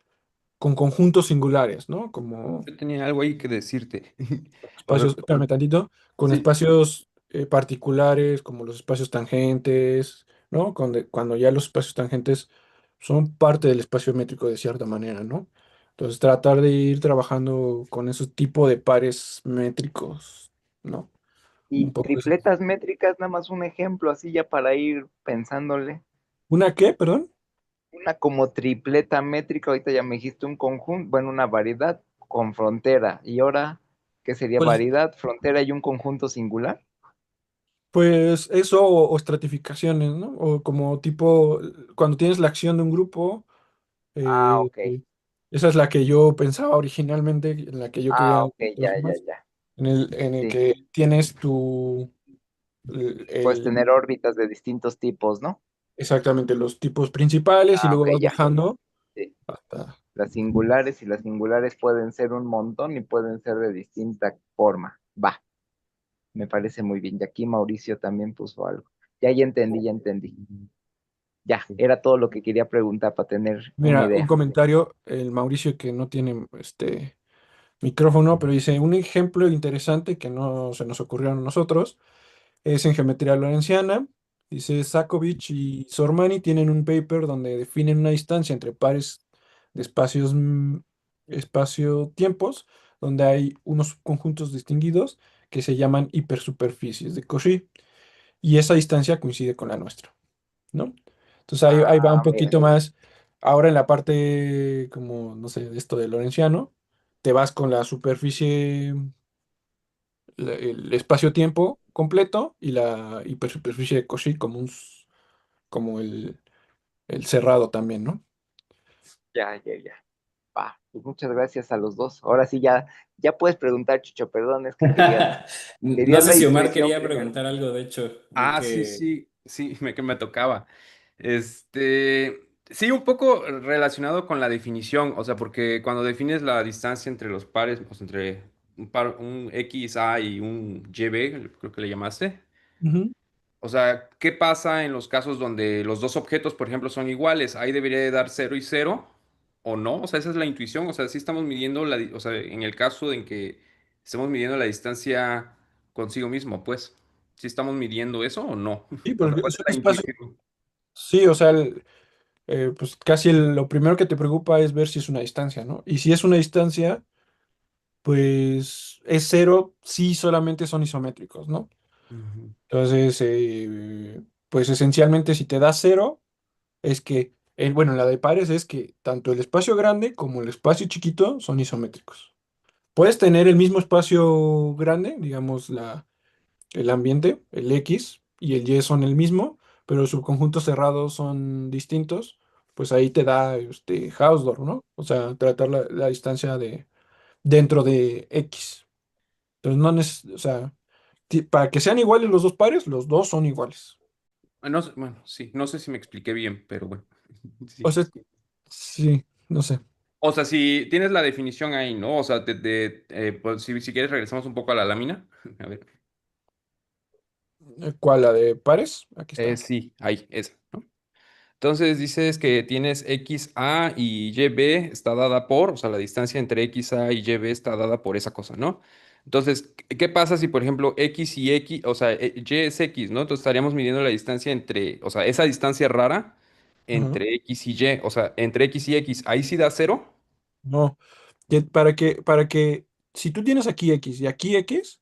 con conjuntos singulares, ¿no? Como Yo tenía algo ahí que decirte. A ver, espacios, espérame tantito, con sí. espacios particulares, como los espacios tangentes, ¿no? Cuando ya los espacios tangentes son parte del espacio métrico de cierta manera, ¿no? Entonces, tratar de ir trabajando con esos tipos de pares métricos, ¿no? Y Un poco eso. tripletas métricas, nada más un ejemplo, así ya para ir pensándole. ¿Una qué, perdón? Una como tripleta métrica, ahorita ya me dijiste un conjunto, bueno, una variedad con frontera. Y ahora, ¿qué sería Pues, variedad, frontera y un conjunto singular? pues eso o estratificaciones, ¿no? O como tipo, cuando tienes la acción de un grupo. Ah, Eh, ok. Esa es la que yo pensaba originalmente, en la que yo Ah, quería ok, ya, ya, plasmar, ya. en el Sí. que tienes tu, el, Puedes el- tener órbitas de distintos tipos, ¿no? exactamente los tipos principales y Ah, luego ok, vas ya. bajando Sí. hasta... Las singulares y las singulares pueden ser un montón y pueden ser de distinta forma. Va, me parece muy bien. Y aquí Mauricio también puso algo. Ya, ya entendí, ya entendí. Ya, era todo lo que quería preguntar para tener una Mira, un idea. comentario, el Mauricio que no tiene micrófono, pero dice, un ejemplo interesante que no se nos ocurrió a nosotros es en geometría lorentziana. Dice, Sakovic y Sormani tienen un paper donde definen una distancia entre pares de espacios, espacio-tiempos, donde hay unos conjuntos distinguidos que se llaman hipersuperficies de Cauchy, y esa distancia coincide con la nuestra, ¿no? Entonces ahí va un Ah, mira, poquito más. Ahora en la parte, como, no sé, de esto de Lorentziano, te vas con la superficie, el espacio-tiempo completo y la hipersuperficie de Cauchy como como el cerrado también, ¿no? ya, ya, ya. Va, pues muchas gracias a los dos. Ahora sí, ya, ya puedes preguntar, Chucho, perdón, es que No quería sé la si Omar intuición quería primero. preguntar algo, de hecho, vi Ah, sí, que... sí, sí, que me tocaba. Sí, un poco relacionado con la definición, o sea, porque cuando defines la distancia entre los pares, o sea, entre un XA y un YB, creo que le llamaste. Ujú. O sea, ¿qué pasa en los casos donde los dos objetos, por ejemplo, son iguales? ¿Ahí debería de dar cero y cero o no? O sea, esa es la intuición. O sea, sí estamos midiendo o sea, en el caso en que estemos midiendo la distancia consigo mismo, pues, ¿sí estamos midiendo eso o no? Sí, O sea, porque ¿cuál es es un la espacio. intuición? Sí, o sea, pues casi lo primero que te preocupa es ver si es una distancia, ¿no? Y si es una distancia, pues es cero si solamente son isométricos, ¿no? Ujú. Entonces, pues esencialmente si te da cero, es que, bueno, la de pares es que tanto el espacio grande como el espacio chiquito son isométricos. Puedes tener el mismo espacio grande, digamos, el ambiente, el X y el Y son el mismo, pero sus conjuntos cerrados son distintos, pues ahí te da Hausdorff, ¿no? O sea, tratar la distancia dentro de X. Entonces, o sea, para que sean iguales los dos pares, los dos son iguales. No sé, bueno, sí, no sé si me expliqué bien, pero bueno, O sí. sea, sí, no sé. O sea, si tienes la definición ahí, ¿no? O sea, pues, si quieres regresamos un poco a la lámina. A ver. ¿Cuál? ¿La de pares? Aquí está. Sí, ahí, esa, ¿no? Entonces dices que tienes XA y YB está dada por, o sea, la distancia entre XA y YB está dada por esa cosa, ¿no? Entonces, ¿qué pasa si, por ejemplo, X y X, o sea, Y es X, ¿no? Entonces estaríamos midiendo la distancia entre, o sea, esa distancia rara Ajá. entre X y Y, o sea, entre X y X, ahí sí da cero No, para que, si tú tienes aquí X y aquí X,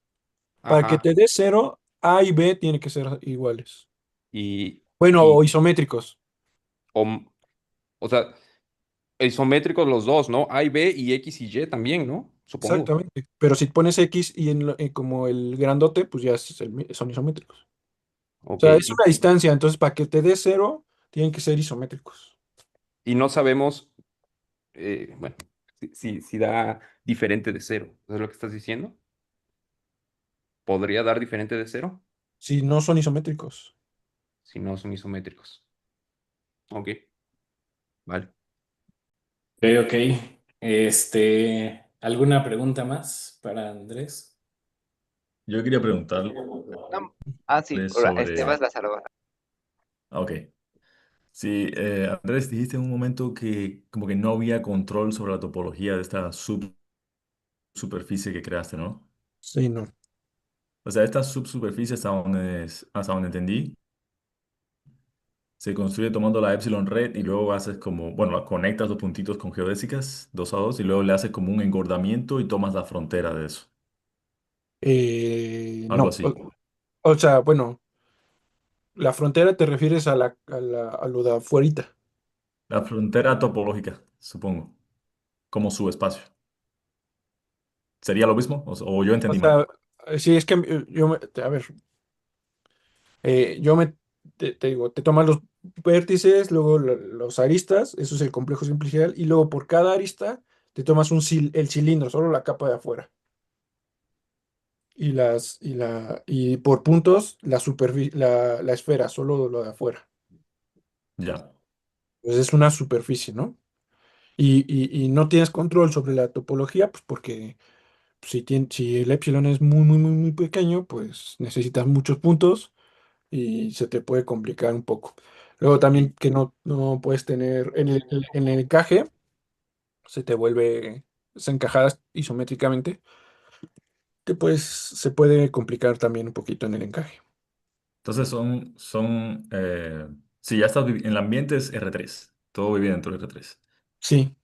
para que ajá, te dé cero, A y B tienen que ser iguales. y, Bueno, y o isométricos. o, o sea, isométricos los dos, ¿no? A y B y X y Y también, ¿no? Supongo. Exactamente. Pero si pones X y como el grandote, pues ya son isométricos. O Ok, sea, es una distancia, entonces para que te dé cero, tienen que ser isométricos. y no sabemos, bueno. si da diferente de cero. ¿Eso es lo que estás diciendo? ¿Podría dar diferente de cero Si no son isométricos. si no son isométricos? Ok, vale. Ok, ok. ¿Alguna pregunta más para Andrés? Yo quería preguntarle No, ah, sí, sobre... Vas Lázaro. Ok. Sí, Andrés, dijiste en un momento que como que no había control sobre la topología de esta subsuperficie que creaste, ¿no? Sí, no. O sea, esta subsuperficie, hasta donde entendí, se construye tomando la epsilon red y luego haces como, bueno, conectas los puntitos con geodésicas, 2 a 2, y luego le haces como un engordamiento y tomas la frontera de eso. Algo No. así. O sea, bueno, la frontera te refieres a lo de afuerita. La frontera topológica, supongo, como subespacio. ¿Sería lo mismo? O yo O entendí mal. sea, sí, es que a ver, yo te digo, te tomas los vértices, luego los aristas, eso es el complejo simplicial, y luego por cada arista te tomas el cilindro, solo la capa de afuera. Y por puntos, la esfera, solo lo de afuera. Ya. Entonces es una superficie, ¿no? Y no tienes control sobre la topología, pues porque si el epsilon es muy, muy, muy, muy pequeño, pues necesitas muchos puntos y se te puede complicar un poco. Luego también que no puedes tener en el encaje, se te vuelve, se encajadas isométricamente, que pues se puede complicar también un poquito en el encaje. Entonces si ya estás en el ambiente es R3, todo vive dentro de R3. Sí,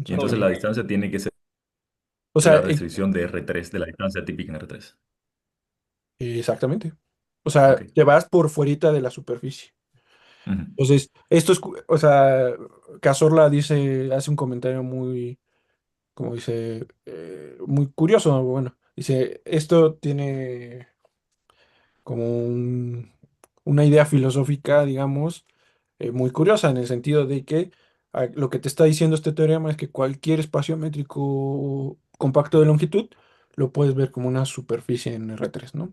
Y entonces la exactamente. distancia tiene que ser O sea, la restricción de R3, de la distancia típica en R3. exactamente. O sea, Ok. te vas por fuerita de la superficie. Ujú. Entonces, esto es, o sea, Cazorla hace un comentario como dice, muy curioso, bueno, dice, esto tiene como una idea filosófica, digamos, muy curiosa en el sentido de que lo que te está diciendo este teorema es que cualquier espacio métrico compacto de longitud lo puedes ver como una superficie en R3, ¿no?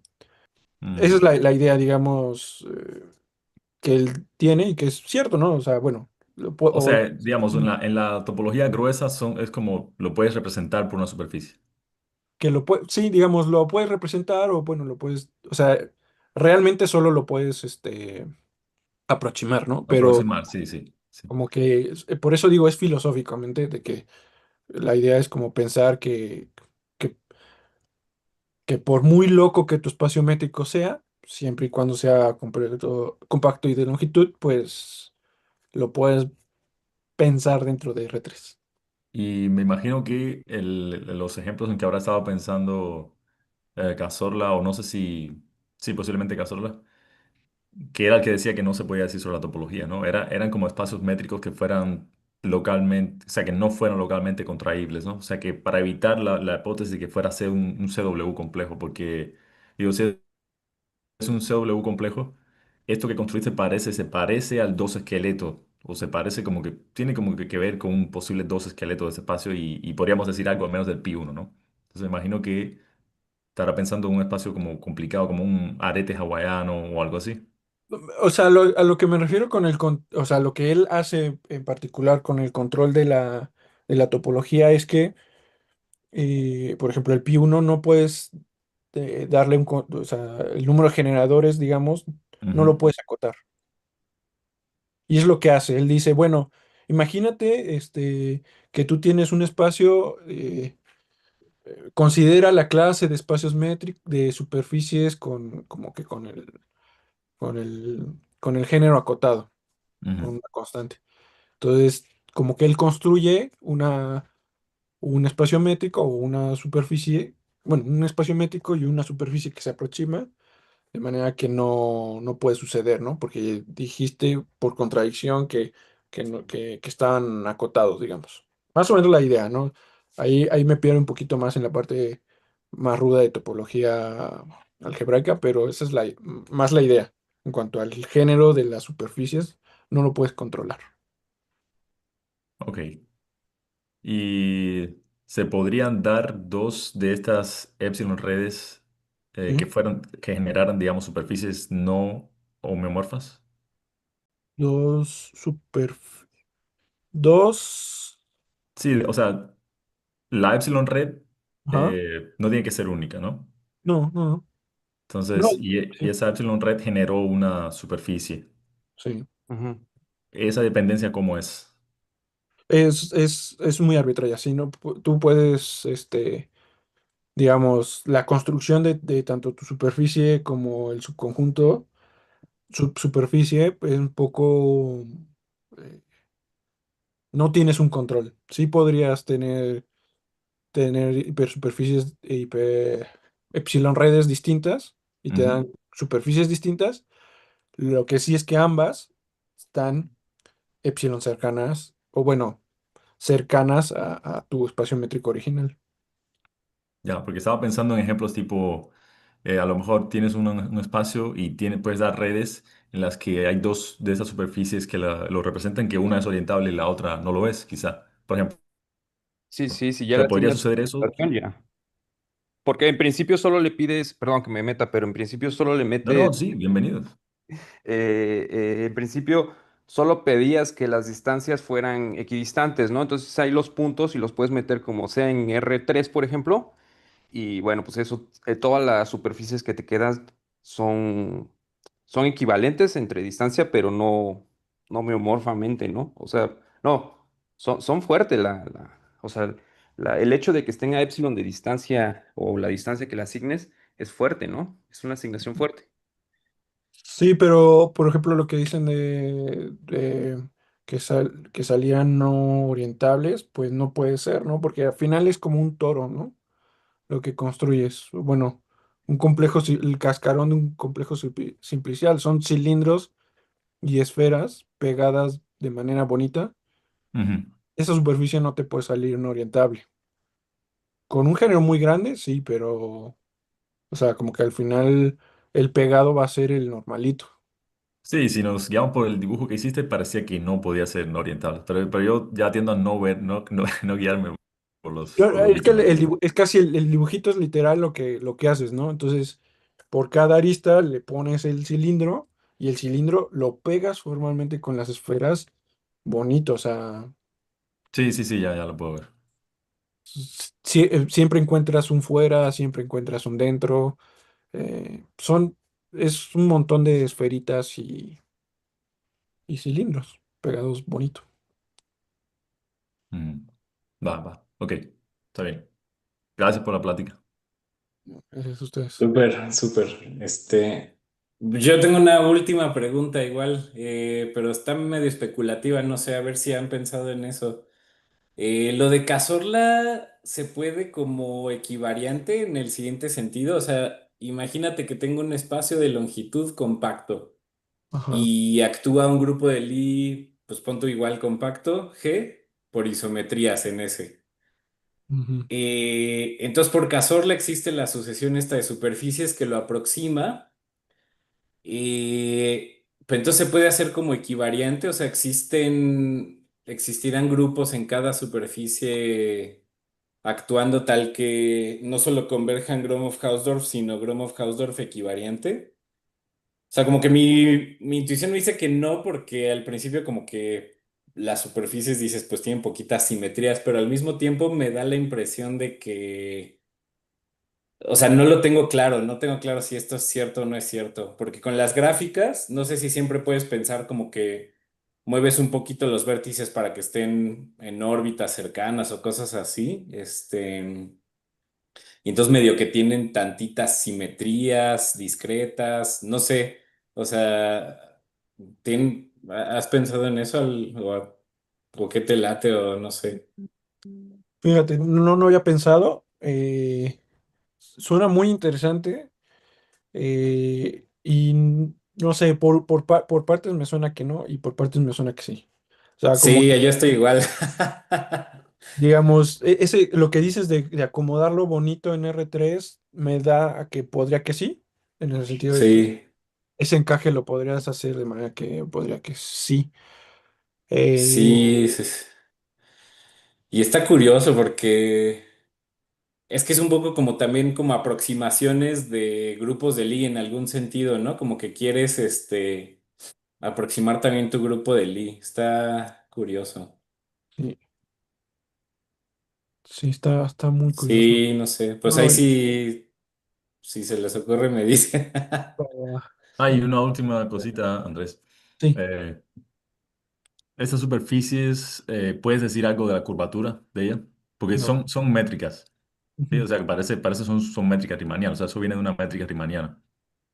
Esa es Mm. la idea, digamos, que él tiene y que es cierto, ¿no? O sea, bueno, O sea, digamos, en la topología gruesa es como lo puedes representar por una superficie. que sí, digamos, lo puedes representar o bueno, o sea, realmente solo lo puedes, aproximar, ¿no? Pero Aproximar, sí, sí, sí. como que, por eso digo, es filosóficamente, de que la idea es como pensar que, que por muy loco que tu espacio métrico sea, siempre y cuando sea compacto y de longitud, pues lo puedes pensar dentro de R3. Y me imagino que los ejemplos en que habrá estado pensando Cazorla, o no sé si, sí, posiblemente Cazorla, que era el que decía que no se podía decir sobre la topología, ¿no? Eran como espacios métricos que fueran localmente, o sea, que no fueran localmente contraíbles, ¿no? O sea, que para evitar la hipótesis de que fuera a ser un CW complejo, porque, digo, si es un CW complejo, esto que construiste se parece al dos esqueleto, o se parece como que, tiene como que ver con un posible dos esqueleto de ese espacio y podríamos decir algo al menos del pi 1, ¿no? Entonces me imagino que estará pensando en un espacio como complicado, como un arete hawaiano o algo así. O sea, a lo que me refiero o sea, lo que él hace en particular con el control de la topología es que, por ejemplo, el pi 1 no puedes darle o sea, el número de generadores, digamos, no lo Ujú, puedes acotar. Y es lo que hace. Él dice, bueno, imagínate, que tú tienes un espacio, considera la clase de espacios métricos, de superficies como que con el género acotado, con ujú. una constante. Entonces, como que él construye un espacio métrico o una superficie, bueno, un espacio métrico y una superficie que se aproxima, de manera que no puede suceder, ¿no? Porque dijiste por contradicción que estaban acotados, digamos. Más o menos la idea, ¿no? Ahí me pierdo un poquito más en la parte más ruda de topología algebraica, pero esa es más la idea. En cuanto al género de las superficies, no lo puedes controlar. Ok. Y se podrían dar dos de estas epsilon redes ¿sí? que generaran, digamos, superficies no homeomorfas. Dos super... Dos... Sí, o sea, la epsilon red Ajá. no tiene que ser única, ¿no? No, no, no. No, Entonces, y sí, esa epsilon red generó una superficie. sí. Ujú. ¿Esa dependencia cómo es? Es muy arbitraria, ¿sí? ¿No? Tú puedes, digamos, la construcción de tanto tu superficie como el subconjunto, superficie, pues, es un poco, eh, no tienes un control. Sí podrías tener hipersuperficies e epsilon redes distintas y te Ujú. dan superficies distintas. Lo que sí es que ambas están epsilon cercanas, o bueno, cercanas a tu espacio métrico original. Ya, porque estaba pensando en ejemplos tipo, a lo mejor tienes un espacio y puedes dar redes en las que hay dos de esas superficies que lo representan, que una es orientable y la otra no lo es, quizá. Por ejemplo, Sí, sí, si ya ¿te le podría asignas suceder eso? orientación, ya. Porque en principio solo le pides, perdón que me meta, pero en principio solo le No, metes no, sí, bienvenidos. en principio solo pedías que las distancias fueran equidistantes, ¿no? Entonces hay los puntos y los puedes meter como sea en R3, por ejemplo, y bueno, pues eso, todas las superficies que te quedan son, son equivalentes entre distancia, pero no homeomorfamente, ¿no? O sea, no, son fuertes o sea, el hecho de que estén a epsilon de distancia o la distancia que le asignes es fuerte, ¿no? Es una asignación fuerte. Sí, pero por ejemplo lo que dicen que salían no orientables, pues no puede ser, ¿no? Porque al final es como un toro, ¿no? Lo que construyes. Bueno, un complejo, el cascarón de un complejo simplicial. Son cilindros y esferas pegadas de manera bonita. Ujú. Esa superficie no te puede salir no orientable. Con un género muy grande, sí, pero, o sea, como que al final el pegado va a ser el normalito. Sí, si nos guiamos por el dibujo que hiciste, parecía que no podía ser no orientable, pero yo ya tiendo a no ver, no guiarme por los Es que bichos ahí. es casi el dibujito es literal lo que haces, ¿no? Entonces, por cada arista le pones el cilindro y el cilindro lo pegas formalmente con las esferas bonito, o sea, Sí, sí, sí, ya lo puedo ver. siempre encuentras un fuera, siempre encuentras un dentro, es un montón de esferitas y cilindros pegados bonito. Mm. Va, ok, está bien. Gracias por la plática. Gracias a ustedes. Súper, súper. Yo tengo una última pregunta igual, pero está medio especulativa, no sé, a ver si han pensado en eso. Lo de Cazorla se puede como equivariante en el siguiente sentido, o sea, imagínate que tengo un espacio de longitud compacto Ajá. y actúa un grupo de Lie, pues punto igual compacto, G, por isometrías en ese. Ujú. Entonces, por Cazorla existe la sucesión esta de superficies que lo aproxima. Pero entonces se puede hacer como equivariante, o sea, existirán grupos en cada superficie actuando tal que no solo converjan Gromov-Hausdorff, sino Gromov-Hausdorff equivariante. O sea, como que mi intuición me dice que no, porque al principio como que las superficies dices, pues tienen poquitas simetrías, pero al mismo tiempo me da la impresión de que, o sea, no lo tengo claro, no tengo claro si esto es cierto o no es cierto, porque con las gráficas, no sé si siempre puedes pensar como que mueves un poquito los vértices para que estén en órbitas cercanas o cosas así, y entonces medio que tienen tantitas simetrías discretas, no sé, o sea, ¿has pensado en eso o qué te late o no sé? Fíjate, no había pensado. Suena muy interesante. Y no sé, por partes me suena que no y por partes me suena que sí. O sea, como Sí, que, yo estoy igual. digamos, lo que dices de acomodarlo bonito en R3 me da a que podría que sí, en el sentido de que Sí, ese encaje lo podrías hacer de manera que podría que sí. Eh, sí, sí, sí. Y está curioso porque es que es un poco como también como aproximaciones de grupos de Lie en algún sentido, ¿no? Como que quieres aproximar también tu grupo de Lie. Está curioso. Sí, sí, está muy curioso. Sí, no sé. Pues ahí No, sí, si se les ocurre, me dice. ah, Hay una última cosita, Andrés. sí, Eh, Estas superficies, ¿puedes decir algo de la curvatura de ella? Porque no. son métricas. ¿Sí? Ujú. O sea, que parece son métricas riemannianas. O sea, eso viene de una métrica riemanniana.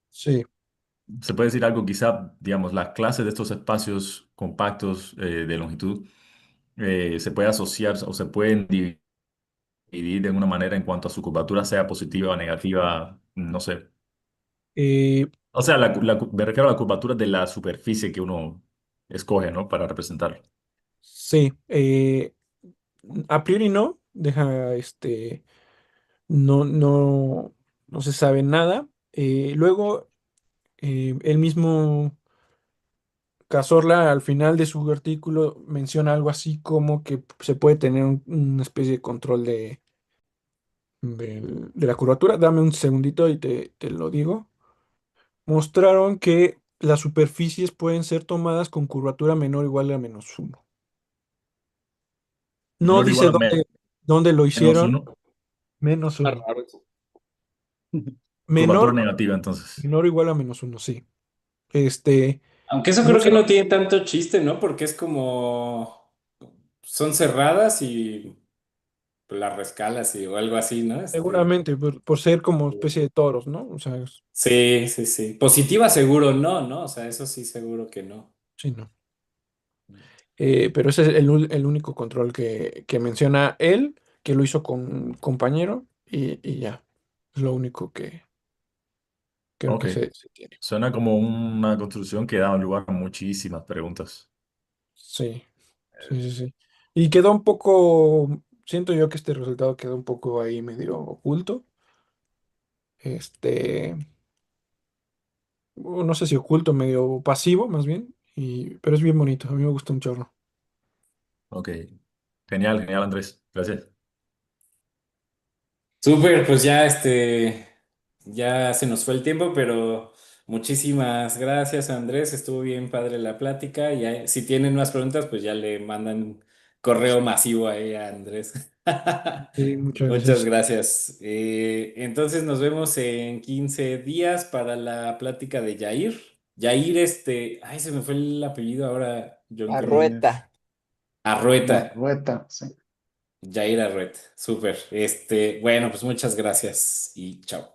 Sí, Se puede decir algo, quizá, digamos, las clases de estos espacios compactos de longitud se puede asociar o se pueden dividir de una manera en cuanto a su curvatura, sea positiva o negativa, no sé. eh, O sea, me refiero a la curvatura de la superficie que uno escoge, ¿no? Para representarlo. sí. A priori no, no, no se sabe nada. Luego, el mismo Cazorla al final de su artículo menciona algo así como que se puede tener una especie de control de la curvatura. Dame un segundito y te lo digo. Mostraron que las superficies pueden ser tomadas con curvatura menor o igual a -1. No Menor o igual dice a dónde lo menos hicieron, uno. menos Está uno. raro eso. Curvatura Menor, negativa, entonces. menor o igual a -1, sí. Este, Aunque eso no creo que sé, no tiene tanto chiste, ¿no? Porque es como son cerradas y las rescalas y o algo así, ¿no? seguramente por ser como especie de toros, ¿no? O sea, Sí, sí, sí. Positiva seguro no, ¿no? O sea, eso sí seguro que no. sí, no. Pero ese es el único control que menciona él, que lo hizo con un compañero y ya. Es lo único que creo Ok. que se tiene. Suena como una construcción que da lugar a muchísimas preguntas. Sí, sí, sí, sí. Y quedó un poco, siento yo que este resultado quedó un poco ahí medio oculto. Este, no sé si oculto, medio pasivo más bien. Pero es bien bonito, a mí me gusta un chorro. Ok. Genial, genial, Andrés. Gracias. Súper, pues ya ya se nos fue el tiempo, pero muchísimas gracias, Andrés. Estuvo bien padre la plática. Ya, si tienen más preguntas, pues ya le mandan correo masivo ahí a Andrés. Sí, muchas Muchas gracias. gracias. Entonces nos vemos en 15 días para la plática de Yair. Yair, ay, se me fue el apellido ahora, John, que me... Arrueta. Arrueta. Barrueta, sí. Yair Arrueta. Súper. Bueno, pues muchas gracias y chao.